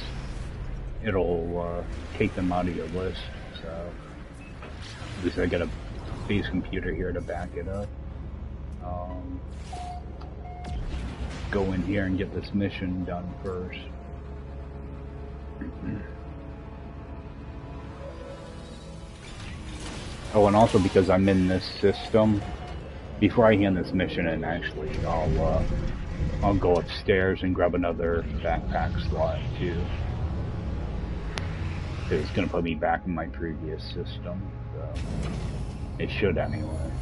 it'll take them out of your list. So at least I got a base computer here to back it up. Go in here and get this mission done first. Oh, and also because I'm in this system, before I hand this mission in, actually, I'll go upstairs and grab another backpack slot too. It's gonna put me back in my previous system, so it should anyway.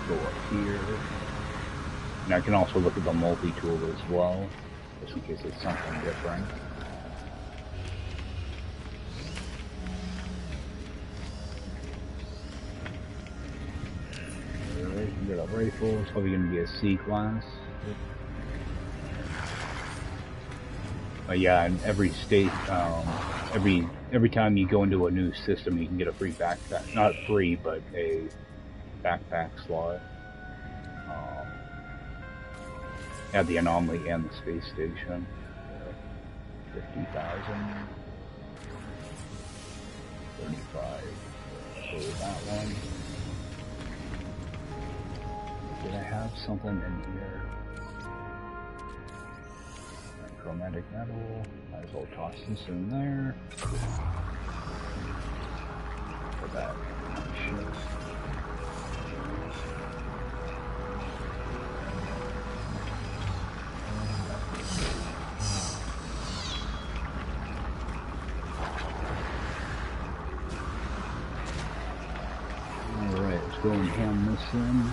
Go up here, and I can also look at the multi-tool as well, just in case it's something different. Get a rifle. It's probably going to be a C class. But yeah, in every state, every time you go into a new system, you can get a free backpack. Not free, but a backpack slot. Have the anomaly and the space station. 50,000. 35. So that one. Did I have something in here? Chromatic metal. Might as well toss this in there. For that shit. go and hand this in.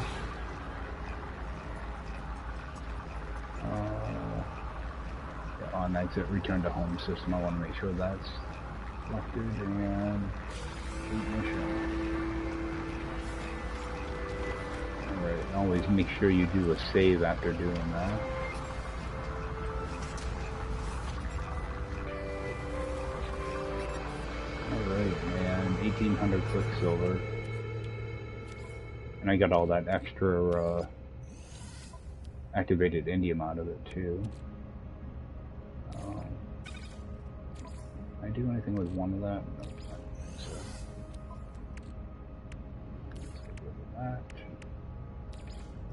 On exit, return to home system. I want to make sure that's selected and ignition. Alright, always make sure you do a save after doing that. Alright, and 1800 Quicksilver. And I got all that extra activated indium out of it too. Can I do anything with one of that? No, so let's get rid of that.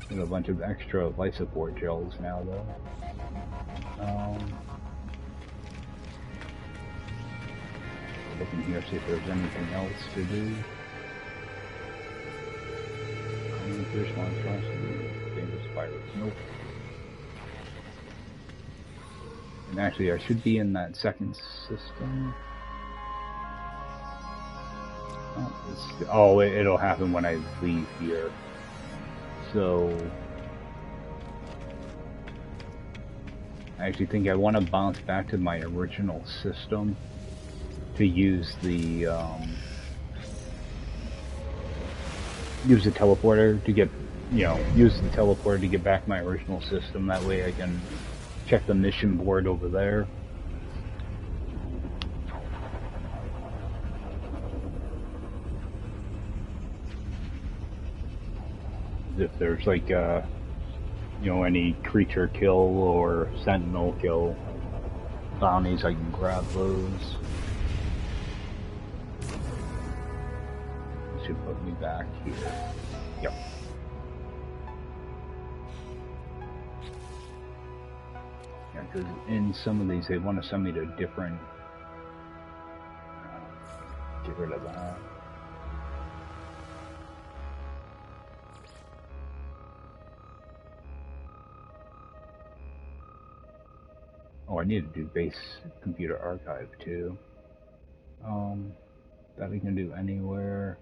There's a bunch of extra life support gels now though. Looking here, see if there's anything else to do. Fish monstrosity, dangerous virus. Nope. And actually, I should be in that second system. Oh, it'll happen when I leave here. So I actually think I want to bounce back to my original system to use the teleporter to get, use the teleporter to get back my original system. That way I can check the mission board over there. If there's like, any creature kill or sentinel kill bounties, I can grab those. Should put me back here. Yep. Yeah, because in some of these they want to send me to different. Get rid of that. Oh, I need to do base computer archive too. That we can do anywhere.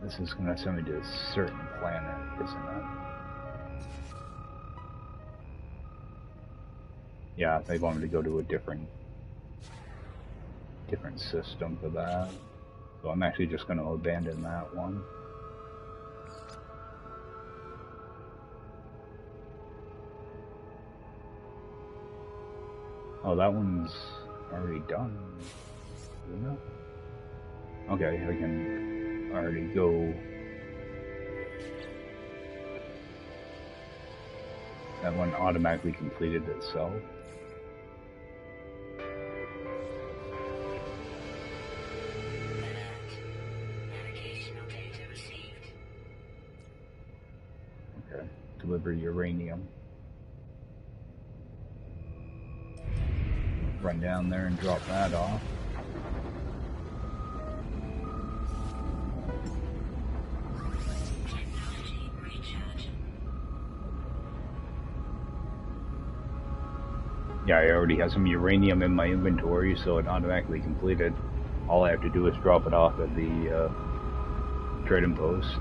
This is going to send me to a certain planet, isn't it? Yeah, they want me to go to a different system for that. So I'm actually just going to abandon that one. Oh, that one's already done, isn't it? Okay, I can already go. That one automatically completed itself. Okay, deliver uranium. Run down there and drop that off. Yeah, I already have some uranium in my inventory, so it automatically completed. All I have to do is drop it off at the trading post.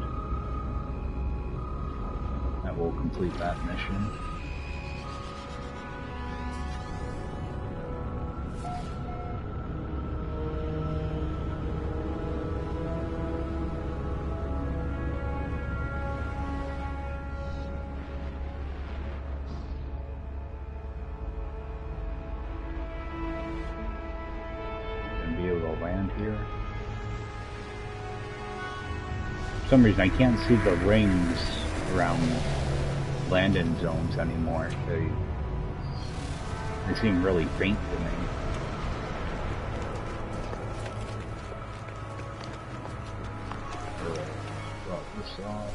That will complete that mission. For some reason I can't see the rings around landing zones anymore. They seem really faint to me. Drop this off.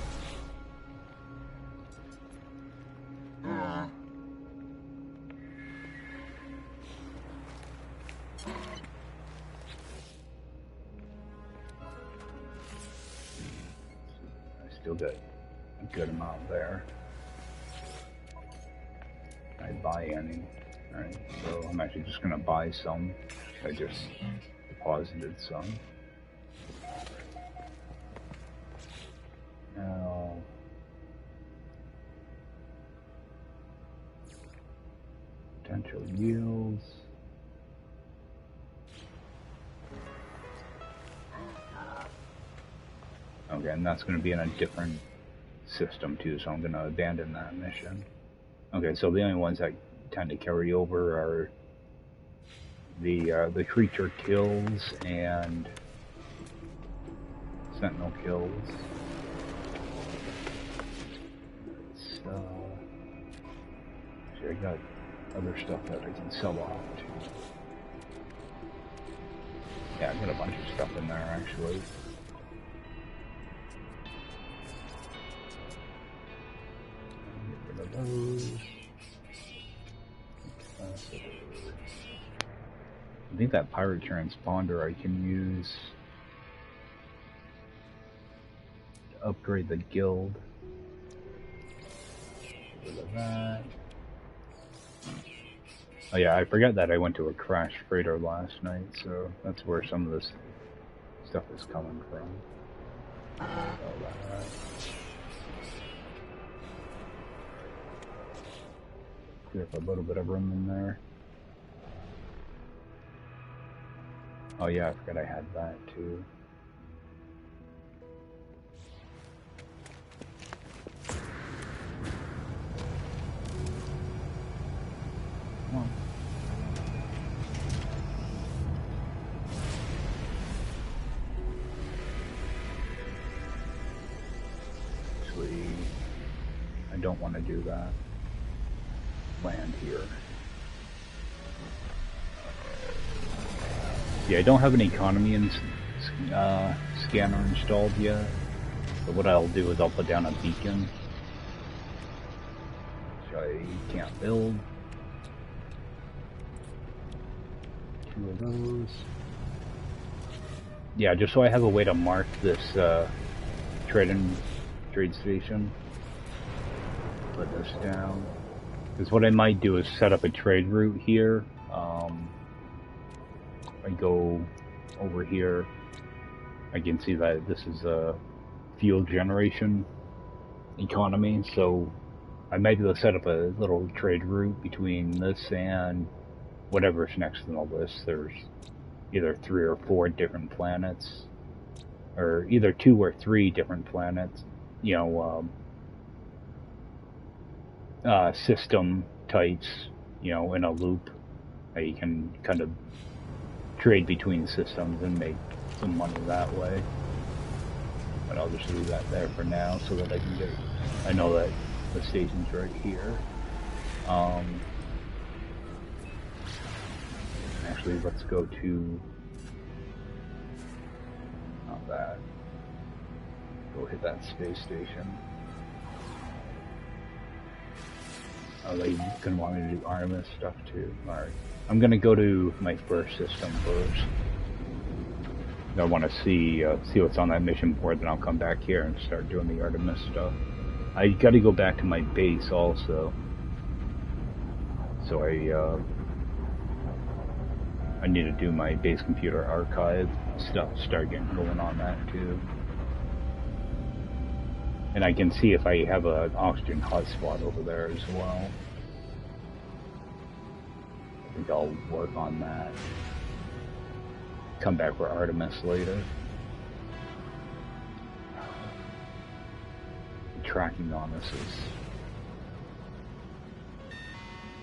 Still got a good amount there. I buy any. Alright, so I'm actually just gonna buy some. I just deposited some. potential yields. Okay, and that's going to be in a different system too, so I'm going to abandon that mission. Okay, so the only ones that tend to carry over are the creature kills and sentinel kills. Actually, I got other stuff that I can sell off too. Yeah, I got a bunch of stuff in there actually. Get rid of those. I think that pirate transponder I can use to upgrade the guild. Get rid of that. Oh yeah, I forgot that I went to a crash freighter last night, so that's where some of this stuff is coming from. Clear up a little bit of room in there. Oh yeah, I forgot I had that too. Come on. Actually, I don't want to do that. Land here. Yeah, I don't have an economy scanner installed yet, but what I'll do is I'll put down a beacon, which I can't build. 2 of those. Yeah, just so I have a way to mark this trade station. Put this down. Because what I might do is set up a trade route here. I go over here. I can see that this is a fuel generation economy, so I might be able to set up a little trade route between this and whatever's next in the list. There's either 3 or 4 different planets, or either 2 or 3 different planets, you know, system types, you know, in a loop that you can kind of trade between systems and make some money that way. But I'll just leave that there for now so that I can get, I know that the station's right here. Actually, let's go to, not that, go hit that space station. Oh, they're gonna want me to do Artemis stuff too. Alright. I'm gonna go to my first system first. I want to see what's on that mission board, then I'll come back here and start doing the Artemis stuff. I gotta go back to my base also. So I need to do my base computer archive stuff, start getting going on that too. And I can see if I have an oxygen hotspot over there as well. I think I'll work on that. Come back for Artemis later. The tracking on this is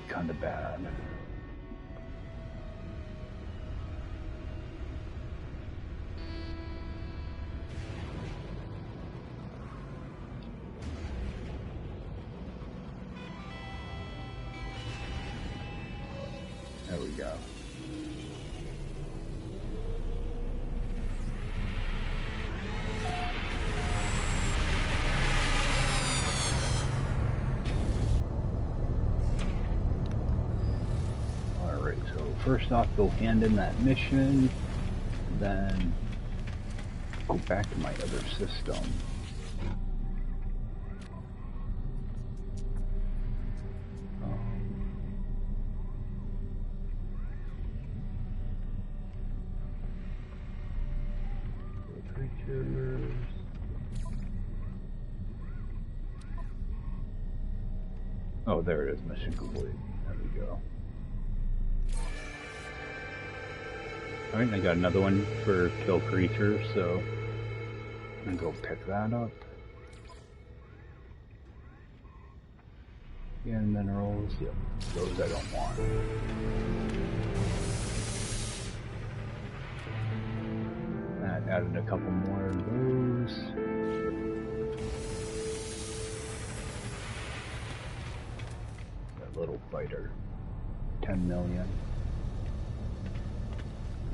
kind of bad. There we go. Alright, so first off, go hand in that mission, then go back to my other system. Oh, there it is, mission complete. There we go. Alright, I got another one for kill creatures, so I'm gonna go pick that up. And minerals, yep, those I don't want. That added a couple more of those. That little fighter, 10 million.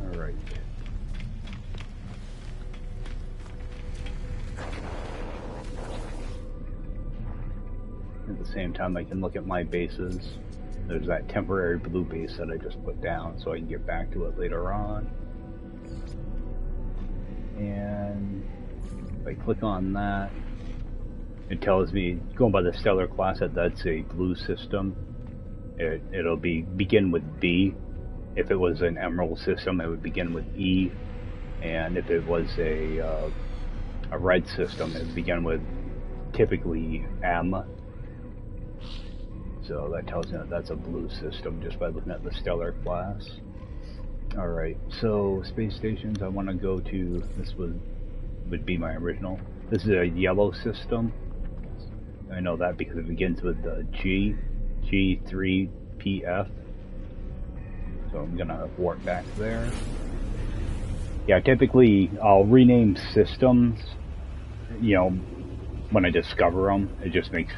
Alright. At the same time, I can look at my bases. There's that temporary blue base that I just put down, so I can get back to it later on. And if I click on that, it tells me, going by the stellar class, that's a blue system. It'll begin with B. If it was an emerald system, it would begin with E. And if it was a red system, it would begin with typically M. So that tells me that that's a blue system just by looking at the stellar class. Alright, so space stations, I want to go to, this would be my original. This is a yellow system. I know that because it begins with the G3PF. So I'm gonna warp back there. Yeah, typically I'll rename systems, you know, when I discover them. It just makes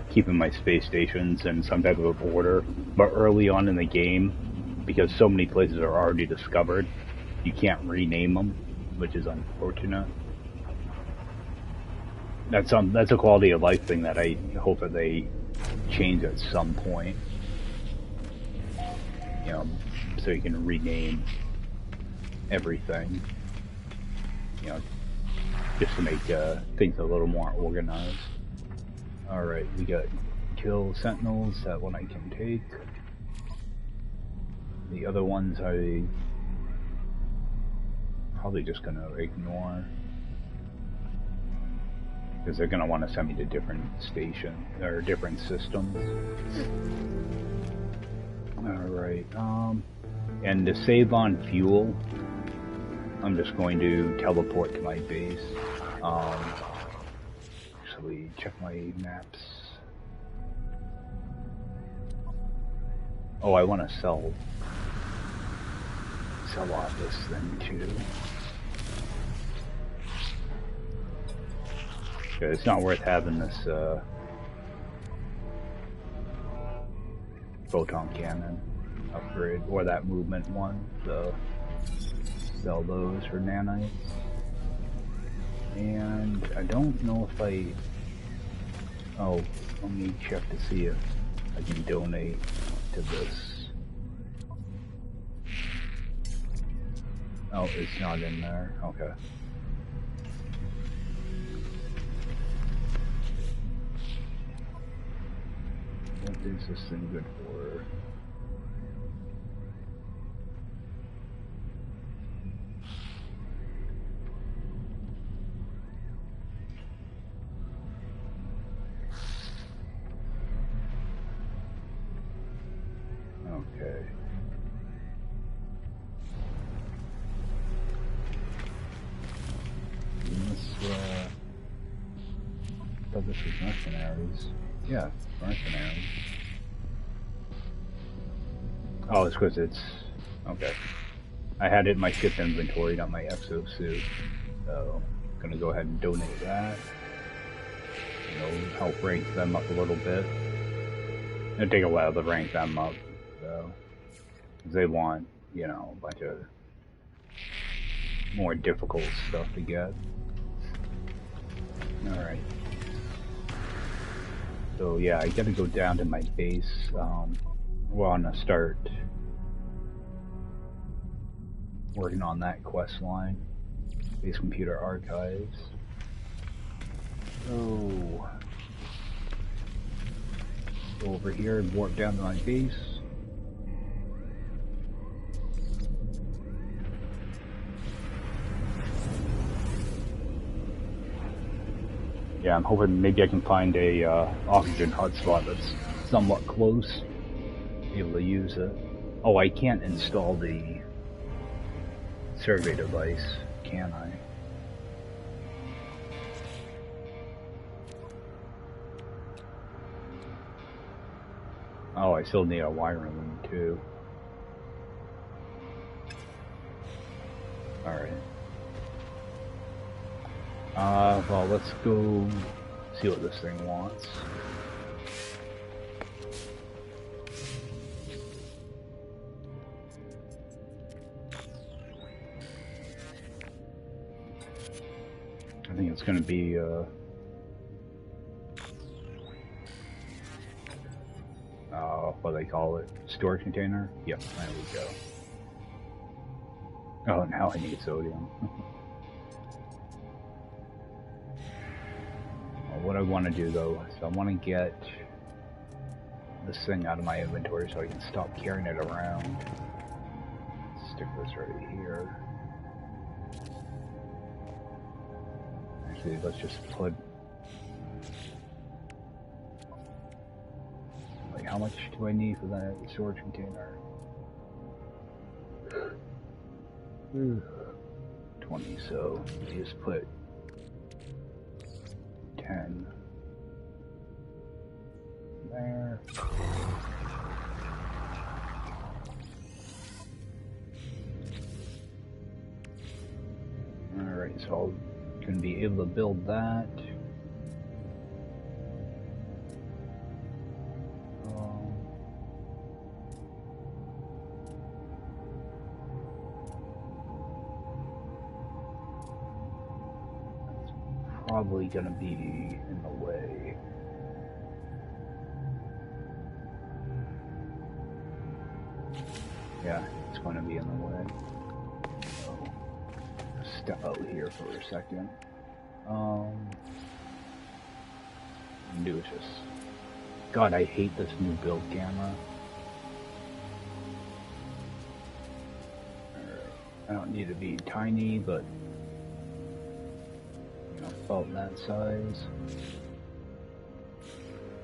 keeping my space stations in some type of order. But early on in the game, because so many places are already discovered, you can't rename them, which is unfortunate. That's a quality of life thing that I hope that they change at some point. You know, so you can rename everything. You know, just to make things a little more organized. Alright, we got kill sentinels, that one I can take. The other ones I probably just gonna ignore. Because they're gonna want to send me to different stations, or different systems. Alright, and to save on fuel, I'm just going to teleport to my base. Actually, check my maps. Oh, I want to sell off this thing too. Okay, it's not worth having this photon cannon upgrade, or that movement one, so sell those for nanites. And I don't know if oh, let me check to see if I can donate to this. Oh, it's not in there, okay. What is this thing good for? Okay. I thought this was mercenaries. Yeah, mercenaries. Oh, it's because it's... okay. I had it in my ship inventory, not my exosuit. So, I'm gonna go ahead and donate that. You know, help rank them up a little bit. It'll take a while to rank them up, though. Because they want, you know, a bunch of more difficult stuff to get. Alright. So yeah, I gotta go down to my base. We're gonna start working on that quest line. Base Computer Archives. So go over here and warp down to my base. Yeah, I'm hoping maybe I can find a oxygen hotspot that's somewhat close. Be able to use it. Oh, I can't install the survey device, can I? Oh, I still need a wiring loom too. Alright. Well, let's go see what this thing wants. I think it's gonna be, what do they call it? Storage container? Yep, there we go. Oh, now I need sodium. Well, what I want to do though, is I want to get this thing out of my inventory so I can stop carrying it around. Stick this right here. Actually, let's just put... Like, how much do I need for that storage container? 20, so you just put 10 there. Alright, so I'm going to be able to build that. Probably gonna be in the way. Yeah, it's gonna be in the way. So, step out here for a second. Do is just... God, I hate this new build camera. Alright, I don't need to be tiny, but about that size.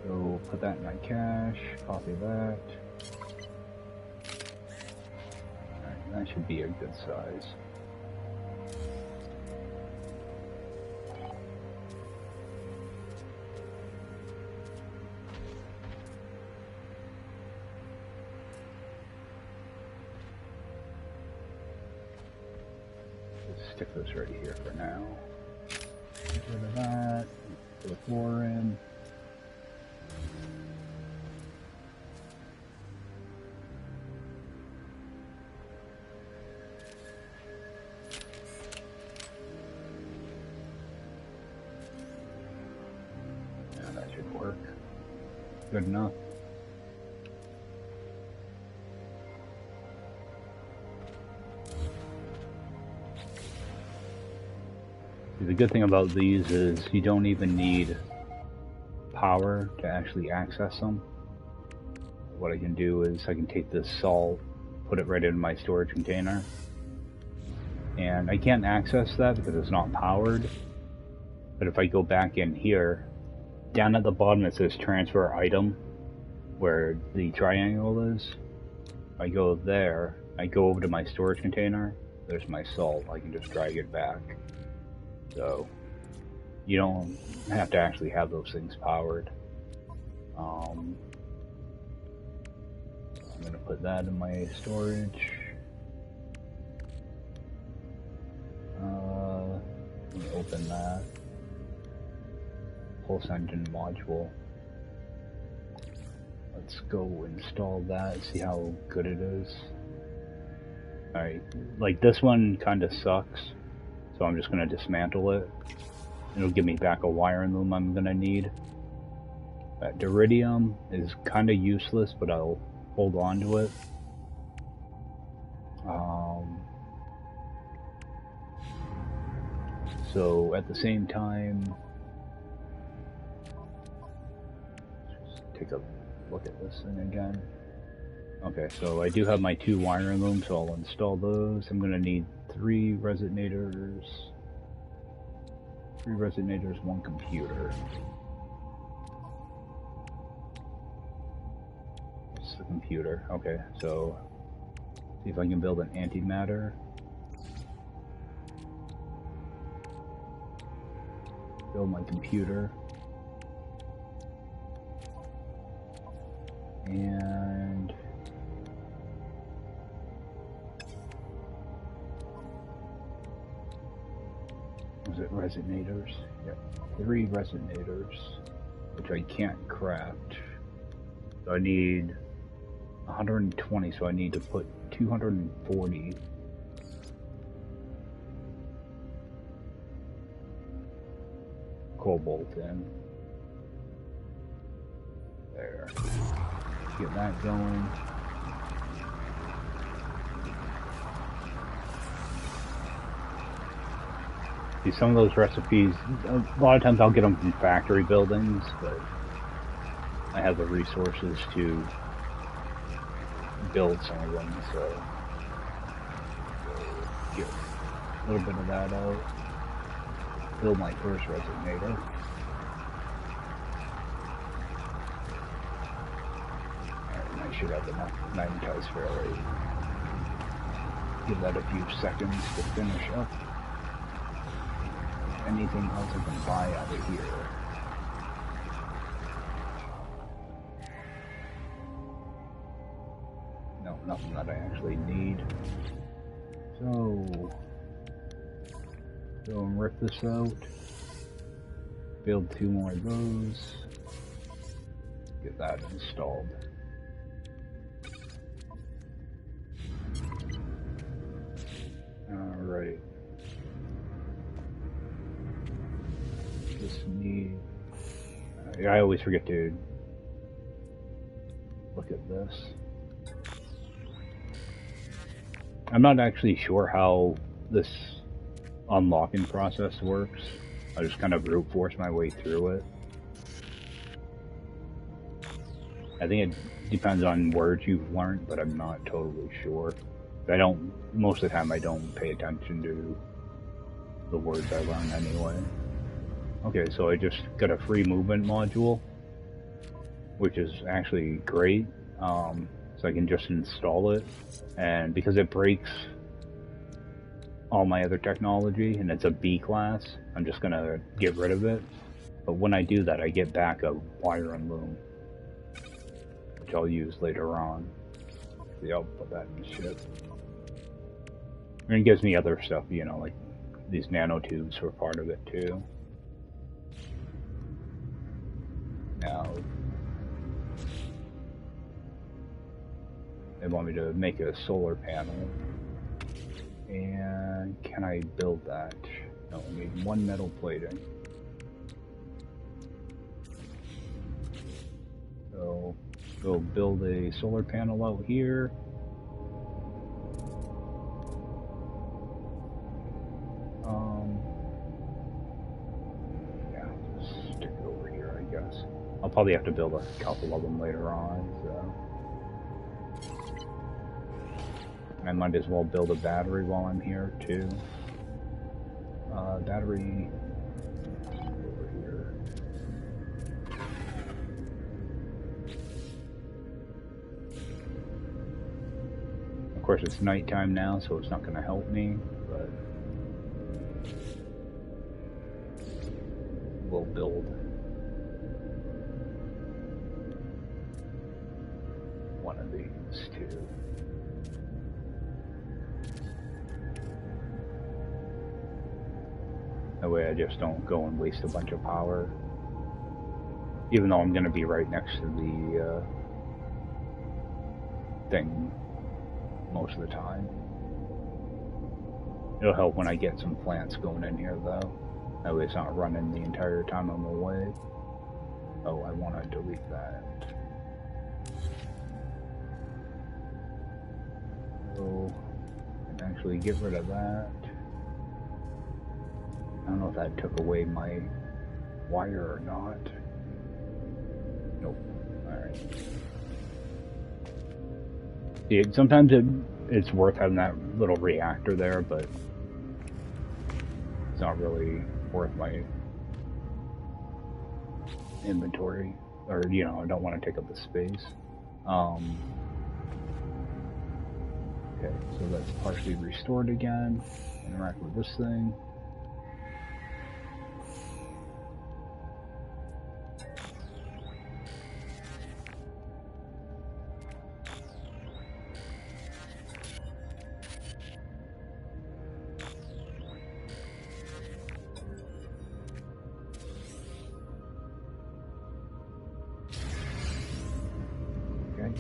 So put that in my cache, copy that. Alright, that should be a good size. Just stick this right here for now. Get rid of that, put the floor in. Yeah, that should work. Good enough. The good thing about these is you don't even need power to actually access them. What I can do is I can take this salt, put it right in my storage container, and I can't access that because it's not powered. But if I go back in here, down at the bottom it says transfer item, where the triangle is. If I go there, I go over to my storage container, there's my salt, I can just drag it back. So, you don't have to actually have those things powered. I'm going to put that in my storage. Let me open that. Pulse engine module. Let's go install that, see how good it is. Alright, like this one kind of sucks. So I'm just going to dismantle it. It'll give me back a wiring loom I'm going to need. That Deridium is kind of useless, but I'll hold on to it. So at the same time, just take a look at this thing again. Okay, so I do have my 2 wiring looms, so I'll install those. I'm going to need 3 resonators. 3 resonators, 1 computer. What's the computer? Okay, so see if I can build an antimatter. build my computer. And was it resonators? Yep, 3 resonators, which I can't craft. So I need 120, so I need to put 240 cobalt in. There. Get that going. See, some of those recipes, a lot of times I'll get them from factory buildings, but I have the resources to build some of them, so get a little bit of that out. Build my first resonator. Alright, I should have enough magnetized fairly. Give that a few seconds to finish up. Anything else I can buy out of here? No, nothing that I actually need. So, go and rip this out. Build 2 more of those. Get that installed. Alright. Just need... I always forget to look at this. I'm not actually sure how this unlocking process works. I just kind of brute force my way through it. I think it depends on words you've learned, but I'm not totally sure. Most of the time I don't pay attention to the words I learn anyway. Okay, so I just got a free movement module, which is actually great. So I can just install it, and because it breaks all my other technology and it's a B class, I'm just gonna get rid of it. But when I do that, I get back a wire and loom, which I'll use later on. See, I'll put that in the ship. And it gives me other stuff, you know, like these nanotubes were part of it too. Now, they want me to make a solar panel. And can I build that? No, I need 1 metal plating. So, we'll build a solar panel out here. Yeah, just stick it over here, I guess. I'll probably have to build a couple of them later on, so. I might as well build a battery while I'm here, too. Battery over here. Of course, it's nighttime now, so it's not going to help me, but we'll build one of these, too. That way I just don't go and waste a bunch of power. Even though I'm going to be right next to the thing most of the time. It'll help when I get some plants going in here though. That way it's not running the entire time I'm away. Oh, I want to delete that. So, I can actually get rid of that. I don't know if that took away my wire or not. Nope. Alright. Yeah, sometimes it's worth having that little reactor there, but it's not really worth my inventory. Or, you know, I don't want to take up the space. Okay, so that's partially restored again. Interact with this thing.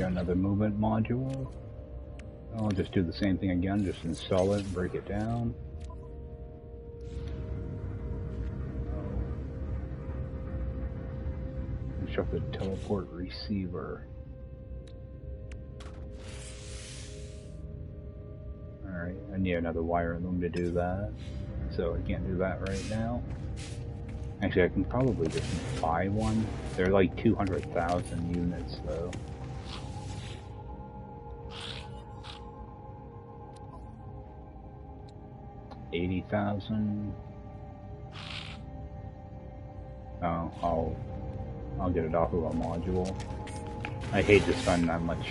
got another movement module. I'll just do the same thing again, just install it, break it down. Construct the teleport receiver. Alright, I need another wire loom to do that. So I can't do that right now. Actually, I can probably just buy one. They're like 200,000 units though. $80,000. Oh, I'll get it off of a module. I hate to spend that much,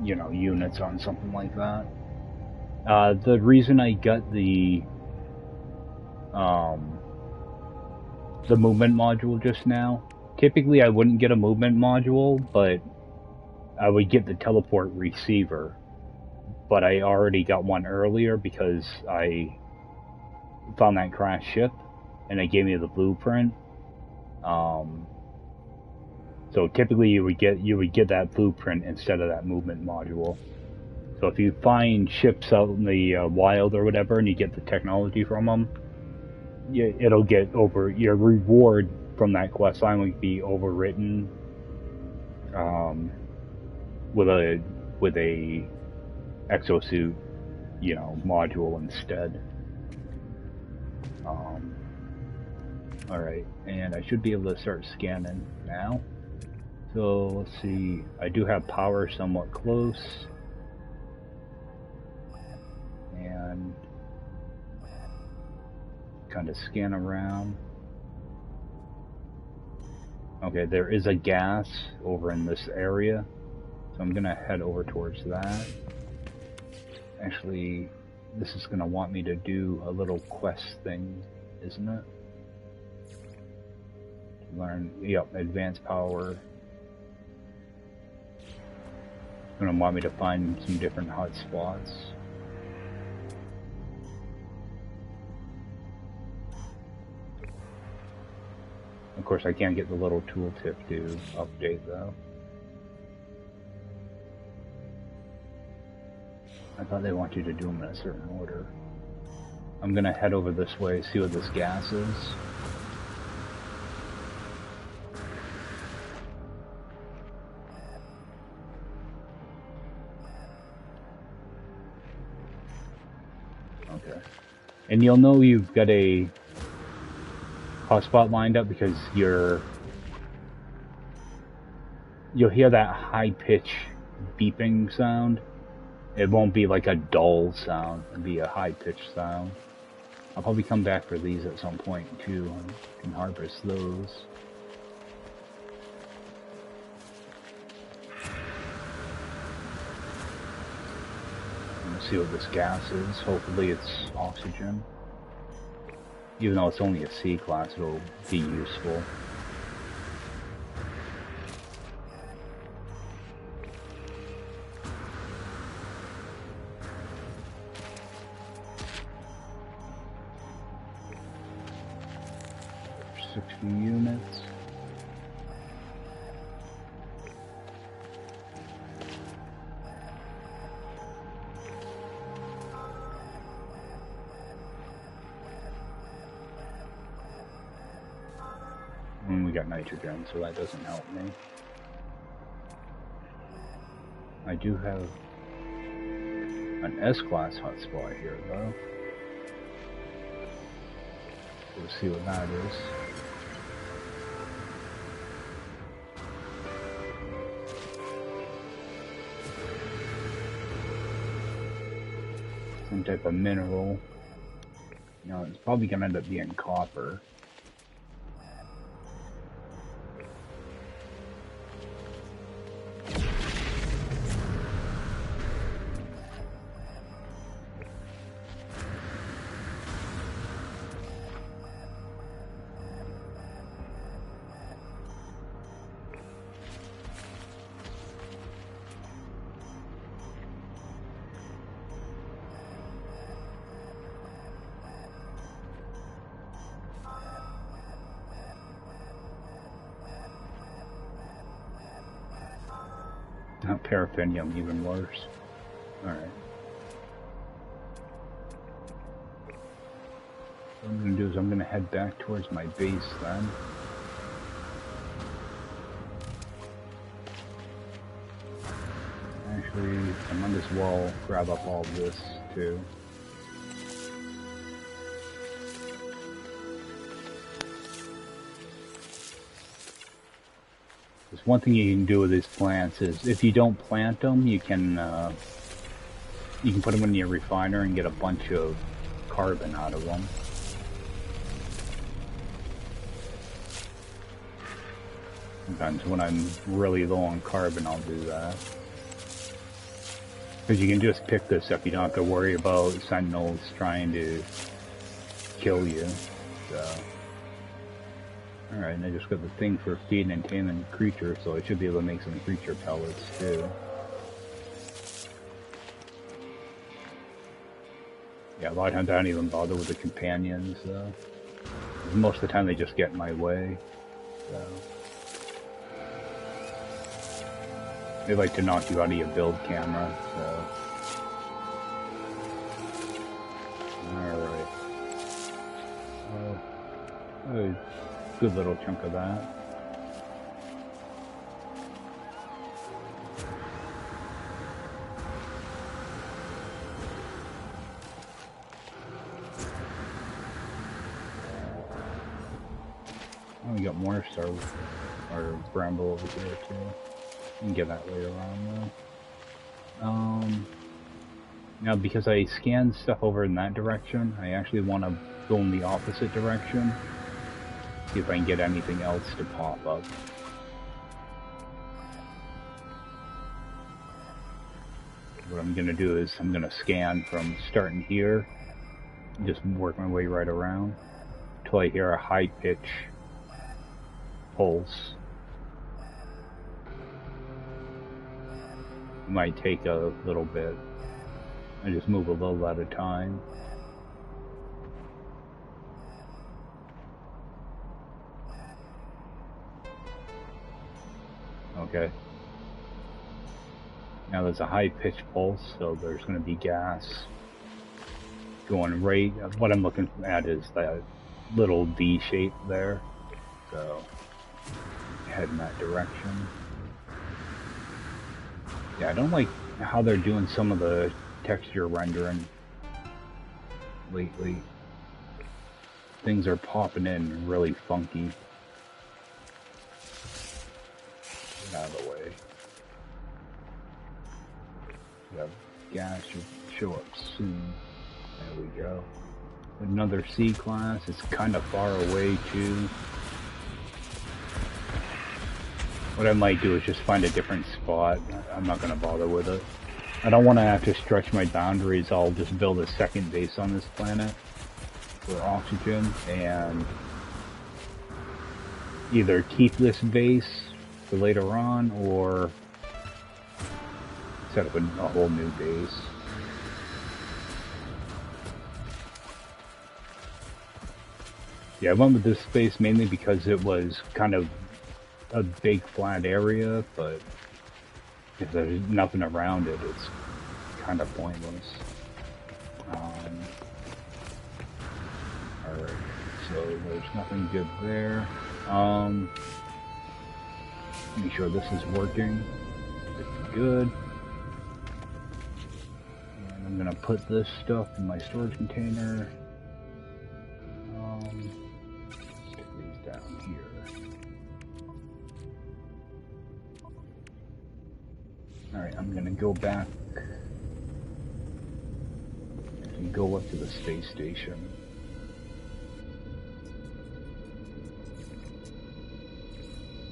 you know, units on something like that. The reason I got the movement module just now, typically I wouldn't get a movement module, but I would get the teleport receiver. But I already got one earlier because I found that crashed ship and it gave me the blueprint. So typically you would get that blueprint instead of that movement module. So if you find ships out in the wild or whatever and you get the technology from them, it'll get over, your reward from that quest line would be overwritten with a exosuit, you know, module instead. Alright, and I should be able to start scanning now. So let's see, I do have power somewhat close. And kind of scan around. Okay, there is a gas over in this area, so I'm gonna head over towards that. Actually, this is gonna want me to do a little quest thing, isn't it? Learn, yep, advanced power. It's gonna want me to find some different hot spots. Of course, I can't get the little tooltip to update though. I thought they want you to do them in a certain order. I'm gonna head over this way, see what this gas is. Okay. And you'll know you've got a hotspot lined up because you'll hear that high-pitched beeping sound. It won't be like a dull sound, it'll be a high-pitched sound. I'll probably come back for these at some point too and can harvest those. I'm gonna see what this gas is. Hopefully it's oxygen. Even though it's only a C class, it'll be useful. Units. And we got nitrogen, so that doesn't help me. I do have an S-class hotspot here, though. We'll see what that is. Some type of mineral. You know, it's probably gonna end up being copper. Paraffinium, even worse. Alright. What I'm gonna do is I'm gonna head back towards my base then. Actually, I'm on this wall, grab up all this too. There's one thing you can do with these plants is if you don't plant them, you can put them in your refiner and get a bunch of carbon out of them. Sometimes when I'm really low on carbon, I'll do that. Because you can just pick this up, you don't have to worry about sentinels trying to kill you. So. Alright, and I just got the thing for feeding and taming creatures, so I should be able to make some creature pellets too. Yeah, a lot of times I don't even bother with the companions, most of the time they just get in my way. So. They like to knock you out of your build camera, so. Alright. Good little chunk of that. Oh, we got more star or bramble over here too. You can get that later on though. Now because I scanned stuff over in that direction, I actually want to go in the opposite direction. See if I can get anything else to pop up. What I'm gonna do is I'm gonna scan from starting here, and just work my way right around until I hear a high pitch pulse. It might take a little bit. I just move a little at a time. Okay. Now there's a high-pitched pulse, so there's going to be gas going right. What I'm looking at is that little D shape there. So head in that direction. Yeah, I don't like how they're doing some of the texture rendering lately. Things are popping in really funky. Out of the way. Yeah, gas should show up soon. There we go. Another C class. It's kind of far away too. What I might do is just find a different spot. I'm not going to bother with it. I don't want to have to stretch my boundaries. I'll just build a second base on this planet for oxygen and either keep this base for later on or set up a whole new base. Yeah, I went with this space mainly because it was kind of a big flat area, but if there's nothing around it, it's kind of pointless. Alright, so there's nothing good there. Make sure this is working. It's good. And I'm gonna put this stuff in my storage container. Stick these down here. Alright, I'm gonna go back. Actually, go up to the space station.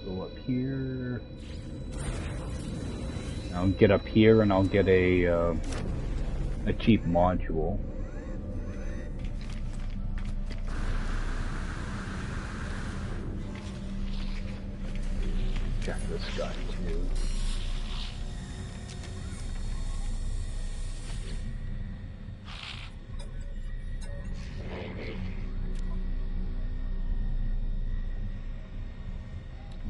Go up here. I'll get up here and I'll get a cheap module. Check this guy too.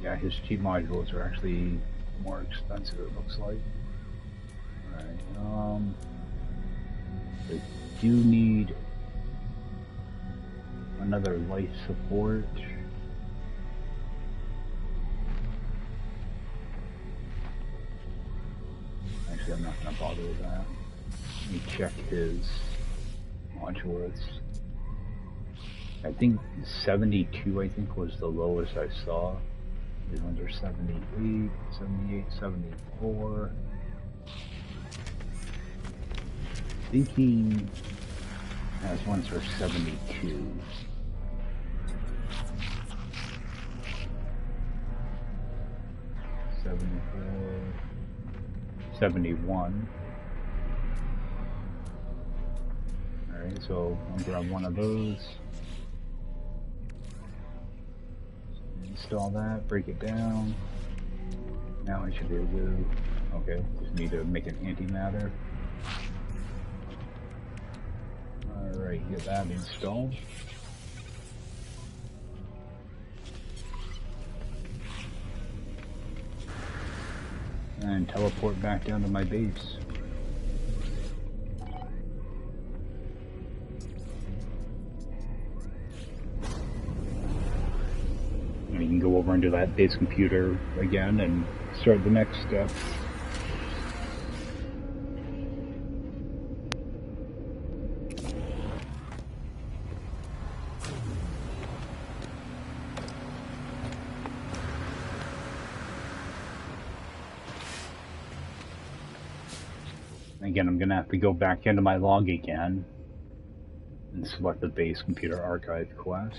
Yeah, his cheap modules are actually more expensive, it looks like. Alright, I do need another life support. Actually, I'm not gonna bother with that. Let me check his modulus. I think 72, I think, was the lowest I saw. He's under 78, 78, 74. I think he has ones for 72. 74, 71. Alright, so I'll grab one of those. Install that, break it down. Now I should be able to, okay, just need to make an antimatter. Alright, get that installed. And teleport back down to my base. And you can go over into that base computer again and start the next step. Again, I'm going to have to go back into my log again and select the base computer archive quest.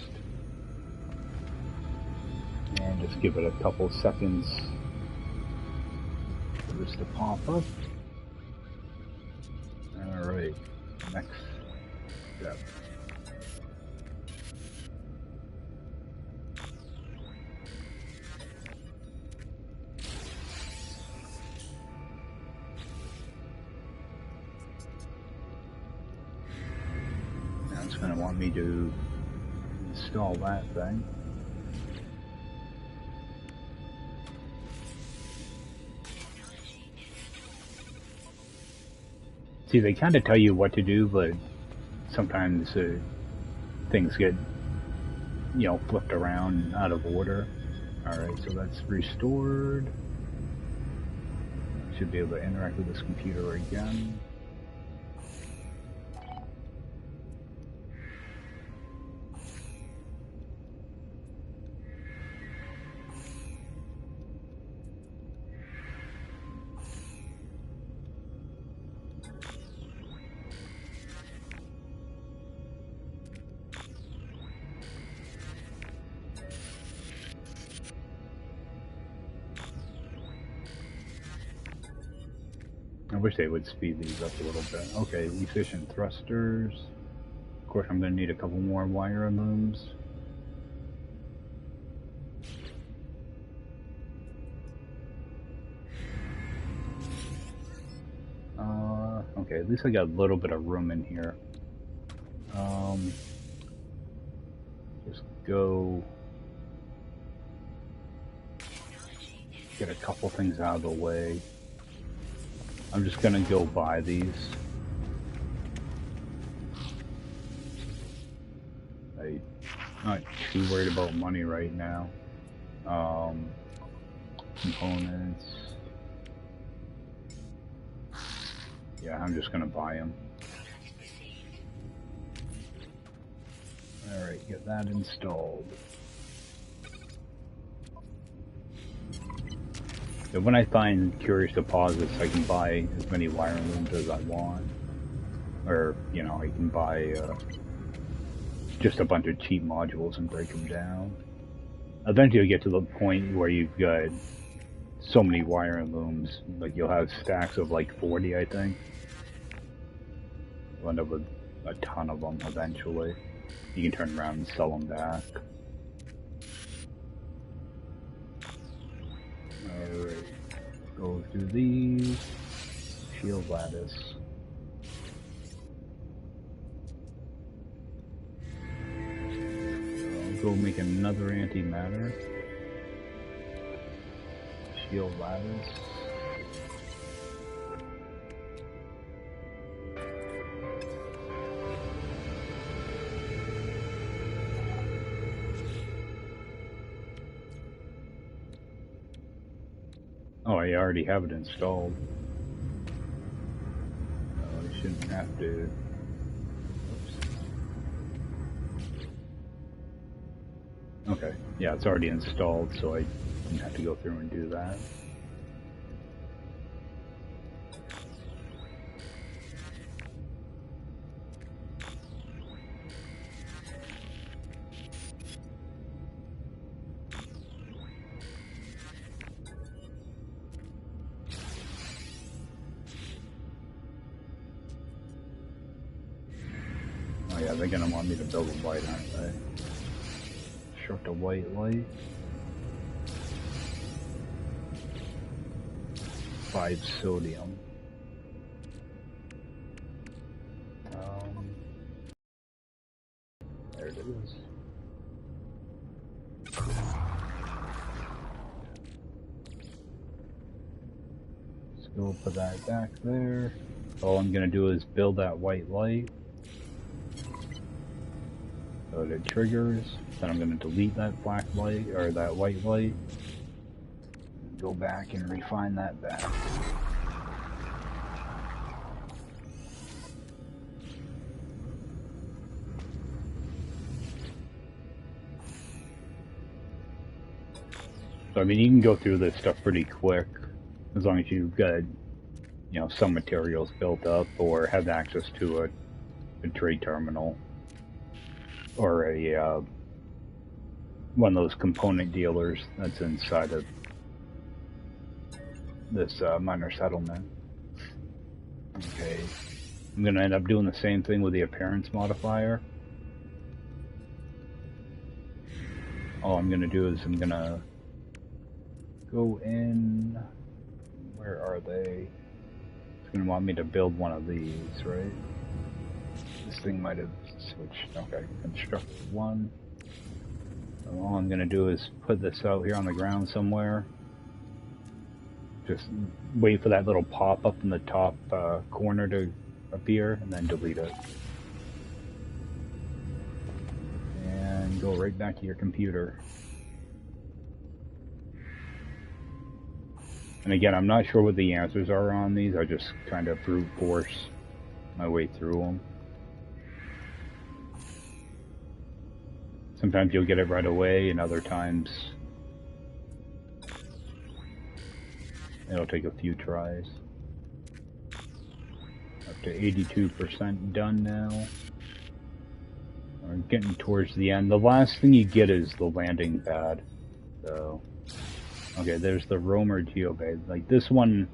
And just give it a couple seconds for this to pop up. Alright, next step. Now it's going to want me to install that thing. See, they kind of tell you what to do, but sometimes things get, you know, flipped around out of order. Alright, so that's restored. Should be able to interact with this computer again. I wish they would speed these up a little bit. Okay, efficient thrusters. Of course, I'm going to need a couple more wire looms. Okay, at least I got a little bit of room in here. Just go get a couple things out of the way. I'm just gonna go buy these. I'm not too worried about money right now. Components. Yeah, I'm just gonna buy them. Alright, get that installed. And when I find curious deposits, I can buy as many wiring looms as I want. Or, you know, I can buy just a bunch of cheap modules and break them down. Eventually you'll get to the point where you've got so many wiring looms, like you'll have stacks of like 40, I think. You'll end up with a ton of them eventually. You can turn around and sell them back. Alright, go through these. Shield lattice. I'll go make another antimatter. steel lattice. Oh, I already have it installed. I shouldn't have to. Okay, yeah, it's already installed, so I didn't have to go through and do that. Oh yeah, they're gonna want me to build a white, aren't they? Construct a white light. 5 sodium. There it is. Let's go put that back there. All I'm gonna do is build that white light. So that it triggers. Then I'm gonna delete that black light, or that white light. Go back and refine that back. So I mean, you can go through this stuff pretty quick, as long as you've got, you know, some materials built up, or have access to a trade terminal, or a one of those component dealers that's inside of this minor settlement. Okay, I'm gonna end up doing the same thing with the appearance modifier. All I'm gonna do is I'm gonna go in. Where are they? It's gonna want me to build one of these, right? This thing might have switched. Okay, construct one. So all I'm gonna do is put this out here on the ground somewhere. Just wait for that little pop up in the top corner to appear, and then delete it. And go right back to your computer. And again, I'm not sure what the answers are on these. I just kind of brute force my way through them. Sometimes you'll get it right away, and other times it'll take a few tries. Up to 82% done now. We're getting towards the end. The last thing you get is the landing pad. So, okay, there's the Roamer Geobay. Like, this one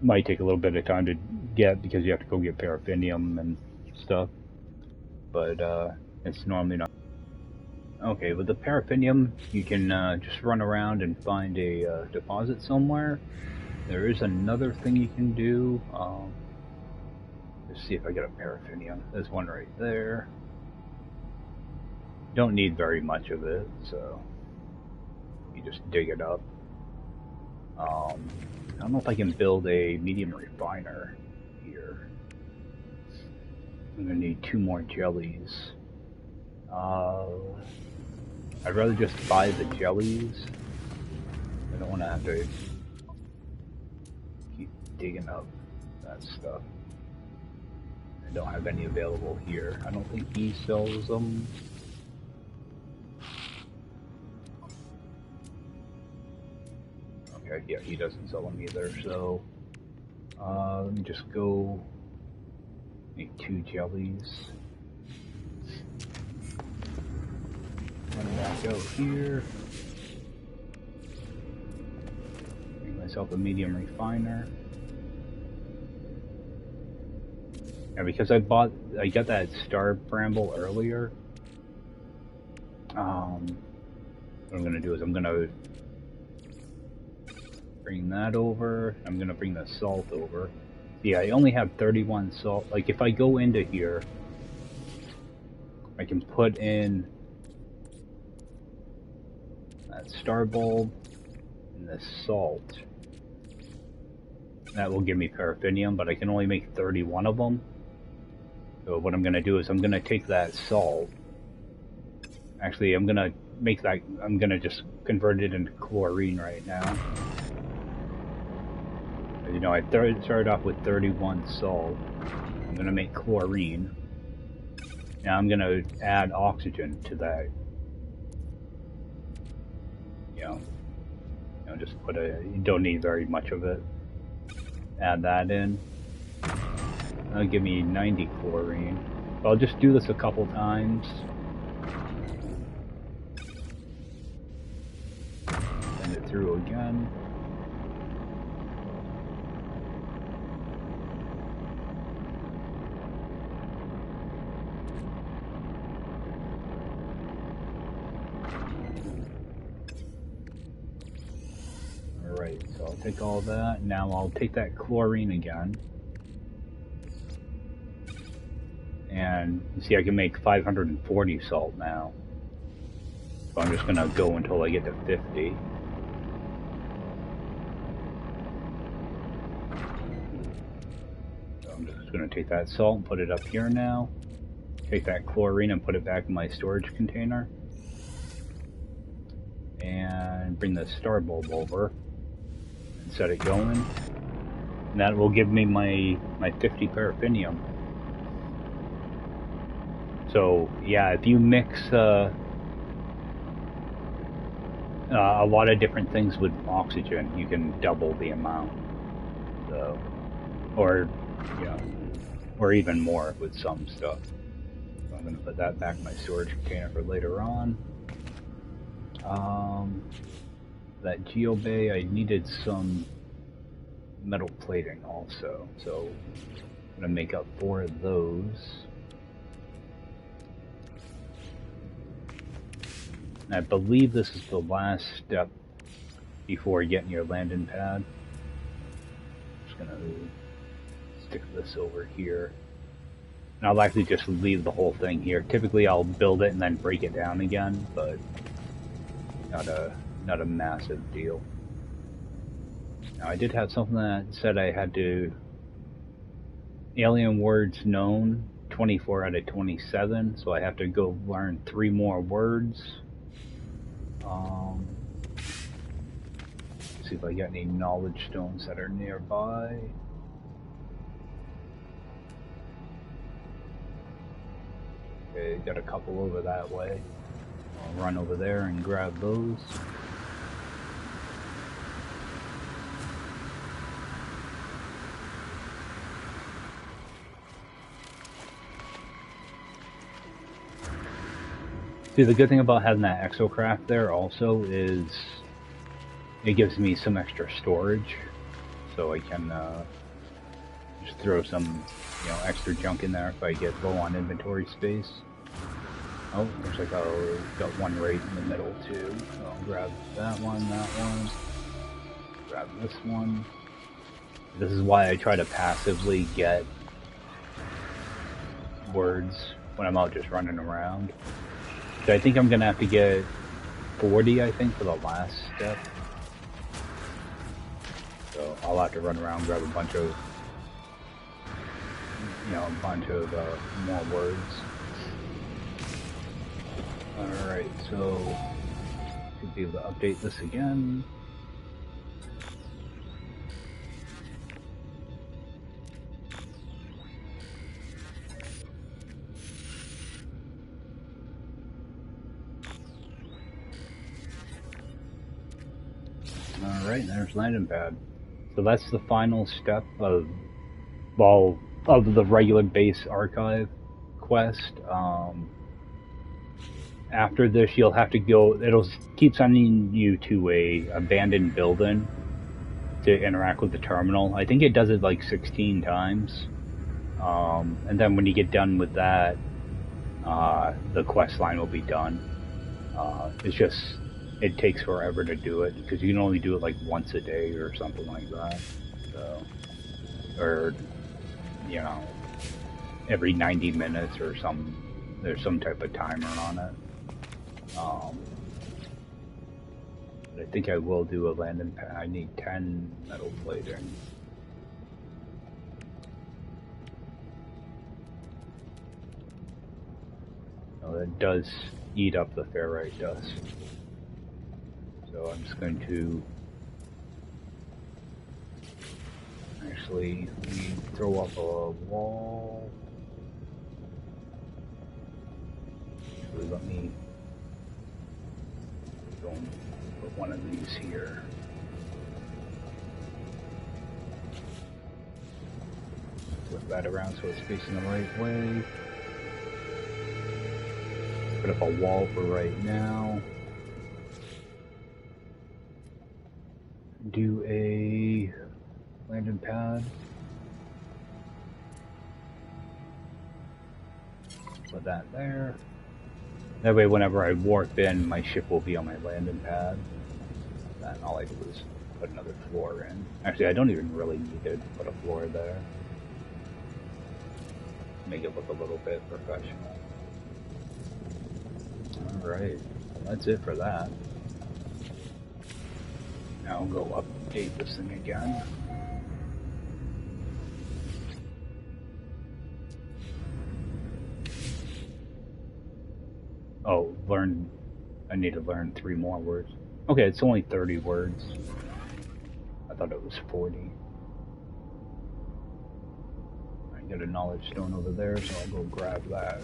might take a little bit of time to get because you have to go get paraffinium and stuff. But it's normally not. Okay, with the paraffinium, you can just run around and find a deposit somewhere. There is another thing you can do. Let's see if I get a paraffinium. There's one right there. Don't need very much of it, so you just dig it up. I don't know if I can build a medium refiner here. I'm gonna need 2 more jellies. I'd rather just buy the jellies. I don't want to have to keep digging up that stuff. I don't have any available here. I don't think he sells them. Okay, yeah, he doesn't sell them either, so let me just go make 2 jellies. Run back out here. Make myself a medium refiner. And because I got that star bramble earlier, what I'm gonna do is I'm gonna bring that over. I'm gonna bring the salt over. Yeah, I only have 31 salt. Like, if I go into here, I can put in that star bulb, and this salt. That will give me paraffinium, but I can only make 31 of them. So what I'm going to do is I'm going to take that salt. Actually, I'm going to make that, I'm going to just convert it into chlorine right now. You know, I started off with 31 salt. I'm going to make chlorine. Now I'm going to add oxygen to that. You know, just put you don't need very much of it. Add that in. That'll give me 90 chlorine. I'll just do this a couple times. Send it through again. Alright, so I'll take all that. Now I'll take that chlorine again. And you see I can make 540 salt now. So I'm just gonna go until I get to 50. So I'm just gonna take that salt and put it up here now. Take that chlorine and put it back in my storage container. And bring the star bulb over and set it going. And that will give me my 50 paraffinium. So yeah, if you mix a lot of different things with oxygen, you can double the amount. So, or or even more with some stuff. So I'm going to put that back in my storage container for later on. That geobay, I needed some metal plating also, so I'm going to make up 4 of those. And I believe this is the last step before getting your landing pad. I'm just gonna stick this over here. And I'll actually just leave the whole thing here. Typically I'll build it and then break it down again, but not a massive deal. Now I did have something that said I had to alien words known 24 out of 27, so I have to go learn 3 more words. See if I got any knowledge stones that are nearby. Okay, got a couple over that way. I'll run over there and grab those. See, the good thing about having that exocraft there also is it gives me some extra storage, so I can just throw some, extra junk in there if I get low on inventory space. Oh, looks like I've got one right in the middle too. So I'll grab that one, grab this one. This is why I try to passively get words when I'm out just running around. So I think I'm gonna have to get 40, I think, for the last step. So I'll have to run around, grab a bunch of, more words. Alright, so should be able to update this again. Alright, there's landing pad. So that's the final step of the regular base archive quest. After this, you'll have to go. It'll keep sending you to a abandoned building to interact with the terminal. I think it does it like 16 times, and then when you get done with that, the quest line will be done. It takes forever to do it because you can only do it like once a day or something like that. So, or every 90 minutes or there's some type of timer on it. I think I will do a landing pad. I need 10 metal plating. Oh, that does eat up the ferrite dust. So I'm just going to actually throw up a wall. Actually, let me go and put one of these here. Flip that around so it's facing the right way. Put up a wall for right now. Do a landing pad. Put that there. That way whenever I warp in, my ship will be on my landing pad. Then all I do is put another floor in. Actually, I don't even really need to put a floor there. Make it look a little bit professional. Alright, that's it for that. Now I'll go update this thing again. Oh, I need to learn 3 more words. Okay, it's only 30 words. I thought it was 40. I got a knowledge stone over there, so I'll go grab that.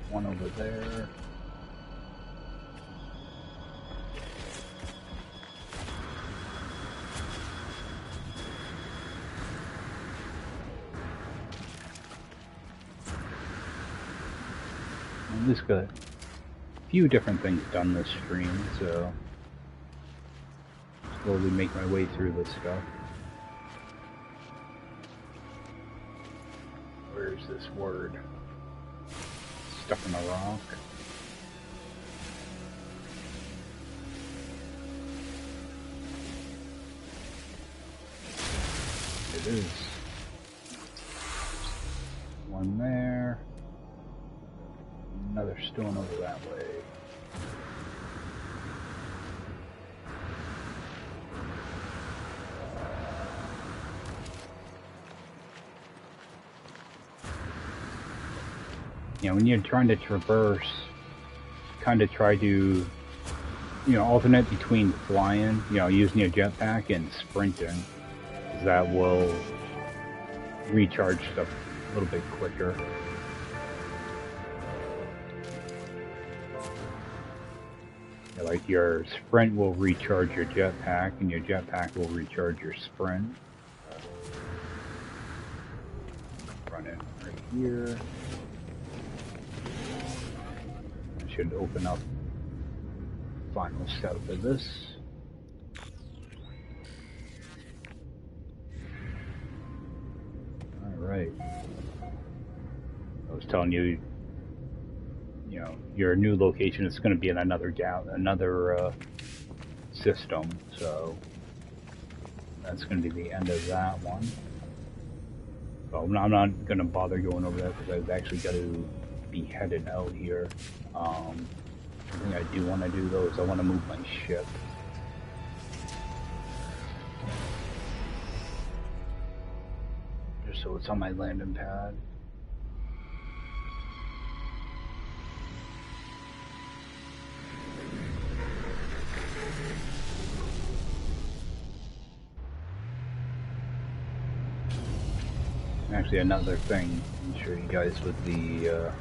One over there. I just got a few different things done this stream, so slowly make my way through this stuff. Where's this word? Stuck in a rock. It is. One there. Another stone over that way. You know, when you're trying to traverse, kind of try to, you know, alternate between flying, you know, using your jetpack and sprinting, because that will recharge stuff a little bit quicker. Yeah, like your sprint will recharge your jetpack, and your jetpack will recharge your sprint. Run it right here. Should open up final step for this. Alright. I was telling you, you know, your new location is going to be in another system, so that's going to be the end of that one. So I'm not going to bother going over that because I've actually got to be headed out here. One thing I do want to do though is I want to move my ship. Just so it's on my landing pad. Actually, another thing, I'll show you guys with the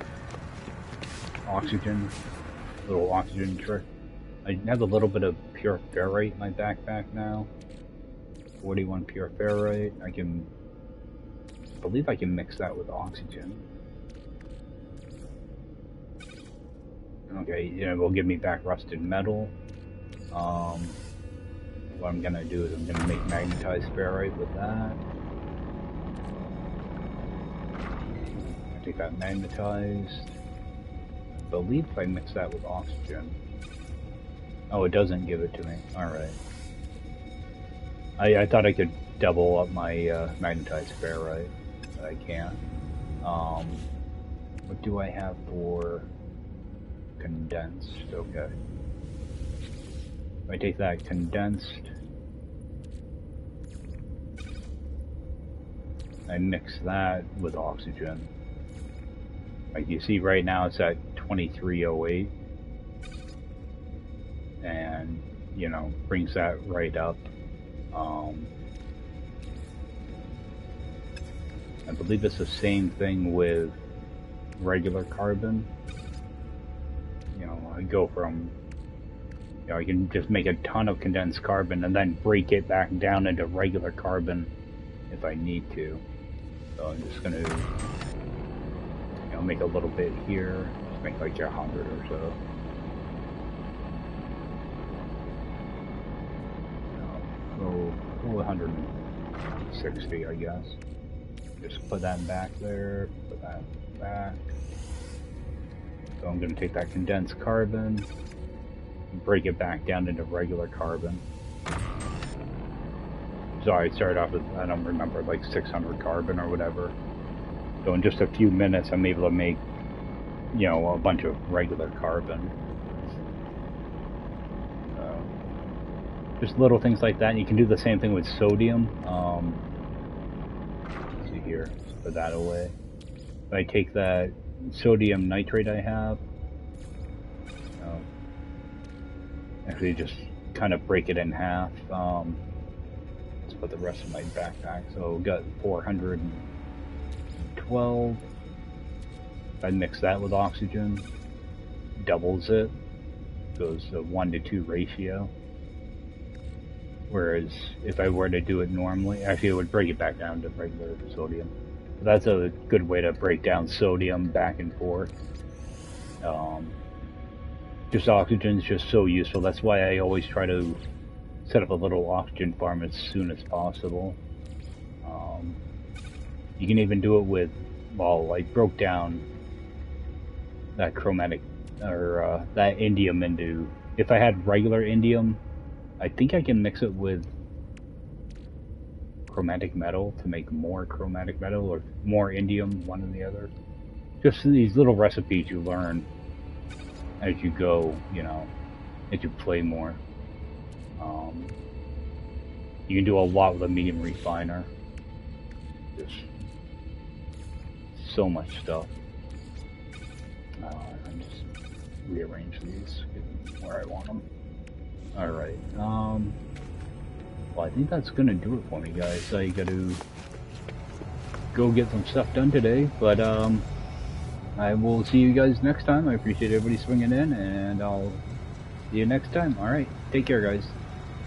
oxygen, little oxygen trick. I have a little bit of pure ferrite in my backpack now. 41 pure ferrite. I believe I can mix that with oxygen. Okay, yeah, it will give me back rusted metal. What I'm gonna do is I'm gonna make magnetized ferrite with that. take that magnetized. I believe if I mix that with oxygen. Oh, it doesn't give it to me. Alright. I thought I could double up my magnetized ferrite, but I can't. What do I have for condensed? Okay. If I take that condensed, I mix that with oxygen. Like you see right now it's at 2308. And, you know, brings that right up. I believe it's the same thing with regular carbon. You know, I go from, you know, I can just make a ton of condensed carbon and then break it back down into regular carbon if I need to. So I'm just gonna, you know, make a little bit here, just make like 100 or so. So 160, I guess. Just put that back there, put that back. So I'm going to take that condensed carbon, and break it back down into regular carbon. So I started off with, I don't remember, like 600 carbon or whatever. So in just a few minutes, I'm able to make, you know, a bunch of regular carbon. Just little things like that. And you can do the same thing with sodium. Let's see here. Let's put that away. If I take that sodium nitrate I have, actually just kind of break it in half. Let's put the rest of my backpack. So we've got 412. If I mix that with oxygen, doubles it. Goes to 1:2 ratio. Whereas if I were to do it normally, actually it would break it back down to regular sodium. But that's a good way to break down sodium back and forth. Just oxygen is just so useful. That's why I always try to set up a little oxygen farm as soon as possible. You can even do it with, well, I broke down that chromatic, or that indium into, if I had regular indium, I think I can mix it with chromatic metal to make more chromatic metal, or more indium, one or the other. Just these little recipes you learn as you go, you know, as you play more. You can do a lot with a medium refiner. Just so much stuff. I'll just rearrange these, get them where I want them. Alright, well, I think that's gonna do it for me, guys. I gotta go get some stuff done today, but, I will see you guys next time. I appreciate everybody swinging in, and I'll see you next time. Alright, take care, guys.